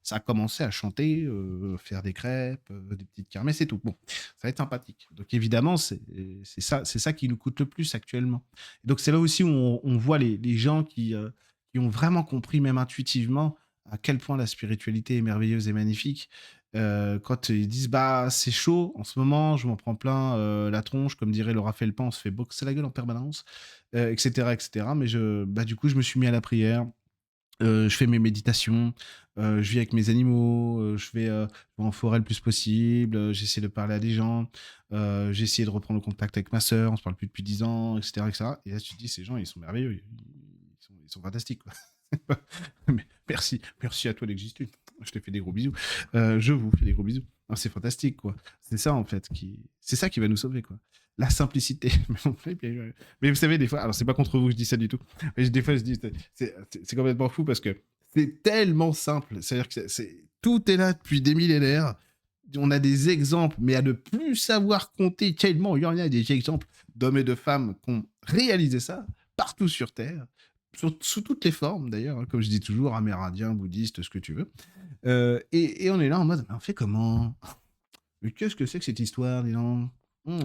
ça a commencé à chanter, faire des crêpes, des petites kermesses et tout. Bon, ça va être sympathique. Donc évidemment, c'est ça qui nous coûte le plus actuellement. Et donc c'est là aussi où on voit les gens qui ont vraiment compris, même intuitivement, à quel point la spiritualité est merveilleuse et magnifique quand ils disent bah c'est chaud en ce moment, je m'en prends plein la tronche, comme dirait Laura Felpin, on se fait boxer la gueule en permanence, etc., etc. Mais du coup, je me suis mis à la prière. Je fais mes méditations, je vis avec mes animaux, je vais en forêt le plus possible, j'essaie de parler à des gens, j'ai essayé de reprendre le contact avec ma sœur, on se parle plus depuis 10 ans, etc., etc. Et là, tu te dis, ces gens, ils sont merveilleux, ils sont fantastiques, quoi. Mais merci à toi d'exister. Je te fais des gros bisous. Je vous fais des gros bisous. Ah, c'est fantastique, quoi. C'est ça, en fait, c'est ça qui va nous sauver, quoi. La simplicité. Mais vous savez, des fois, alors c'est pas contre vous que je dis ça du tout, mais des fois, je dis, c'est complètement fou parce que c'est tellement simple. C'est-à-dire que tout est là depuis des millénaires. On a des exemples, mais à ne plus savoir compter tellement il y en a des exemples d'hommes et de femmes qui ont réalisé ça partout sur Terre sous toutes les formes d'ailleurs, hein, comme je dis toujours, amérindien, bouddhiste, ce que tu veux. Et on est là en mode, on fait comment? Mais qu'est-ce que c'est que cette histoire, dis donc?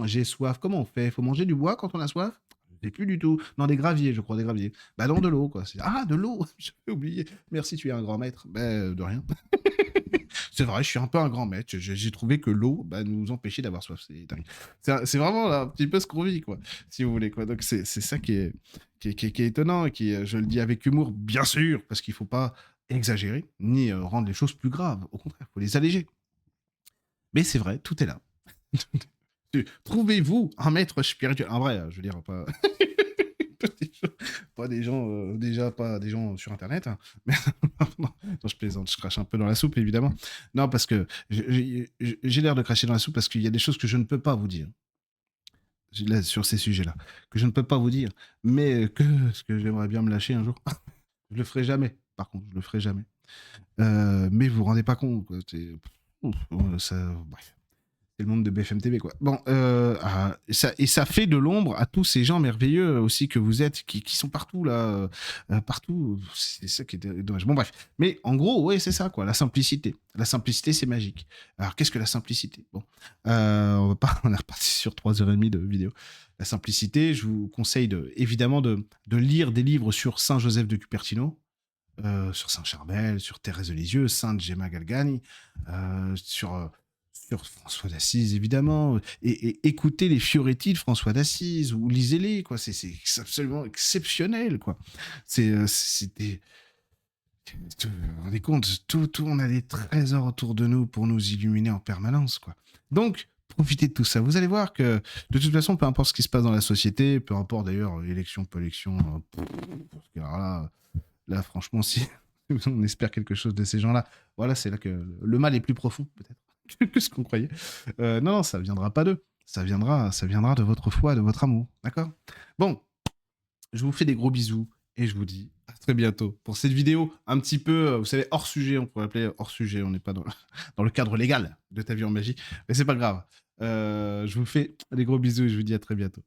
J'ai soif, comment on fait? Faut manger du bois quand on a soif? Je sais plus du tout. Non, des graviers, je crois, des graviers. Bah non, de l'eau, quoi. Ah, de l'eau, j'avais oublié. Merci, tu es un grand maître. Ben, de rien. C'est vrai, je suis un peu un grand maître. J'ai trouvé que l'eau nous empêchait d'avoir soif. C'est dingue. C'est vraiment là, un petit peu ce qu'on vit, quoi, si vous voulez, quoi. Donc c'est ça qui est étonnant et qui, je le dis avec humour, bien sûr, parce qu'il faut pas exagérer ni rendre les choses plus graves. Au contraire, il faut les alléger. Mais c'est vrai, tout est là. Trouvez-vous un maître spirituel. En vrai, je veux dire, pas, pas des gens, déjà pas des gens sur Internet. Hein. Mais non, je plaisante, je crache un peu dans la soupe, évidemment. Non, parce que j'ai l'air de cracher dans la soupe parce qu'il y a des choses que je ne peux pas vous dire là, sur ces sujets-là, que je ne peux pas vous dire, mais ce que j'aimerais bien me lâcher un jour. Je le ferai jamais, par contre, je le ferai jamais. Mais vous vous rendez pas compte, quoi. Bref. C'est le monde de BFM TV, quoi. Bon, et ça fait de l'ombre à tous ces gens merveilleux aussi que vous êtes, qui sont partout, là, partout. C'est ça qui est dommage. Bon, bref. Mais en gros, ouais, c'est ça, quoi, la simplicité. La simplicité, c'est magique. Alors, qu'est-ce que la simplicité? Bon, on est reparti sur 3h30 de vidéo. La simplicité, je vous conseille, évidemment, de lire des livres sur Saint Joseph de Cupertino, sur Saint Charbel, sur Thérèse de Lisieux, Sainte Gemma Galgani, sur Sur François d'Assise, évidemment. Et écoutez les Fioretti de François d'Assise, ou lisez-les, quoi. C'est absolument exceptionnel, quoi. C'était... Vous vous rendez compte, on a des trésors autour de nous pour nous illuminer en permanence, quoi. Donc, profitez de tout ça. Vous allez voir que, de toute façon, peu importe ce qui se passe dans la société, peu importe d'ailleurs, élection, pas élection, parce que alors là, franchement, si on espère quelque chose de ces gens-là, voilà, c'est là que le mal est plus profond, peut-être, que ce qu'on croyait. Non, ça viendra pas d'eux. Ça viendra de votre foi, de votre amour. D'accord? Bon, je vous fais des gros bisous et je vous dis à très bientôt pour cette vidéo un petit peu, vous savez, hors sujet. On pourrait l'appeler hors sujet. On n'est pas dans le cadre légal de Ta vie en magie, mais c'est pas grave. Je vous fais des gros bisous et je vous dis à très bientôt.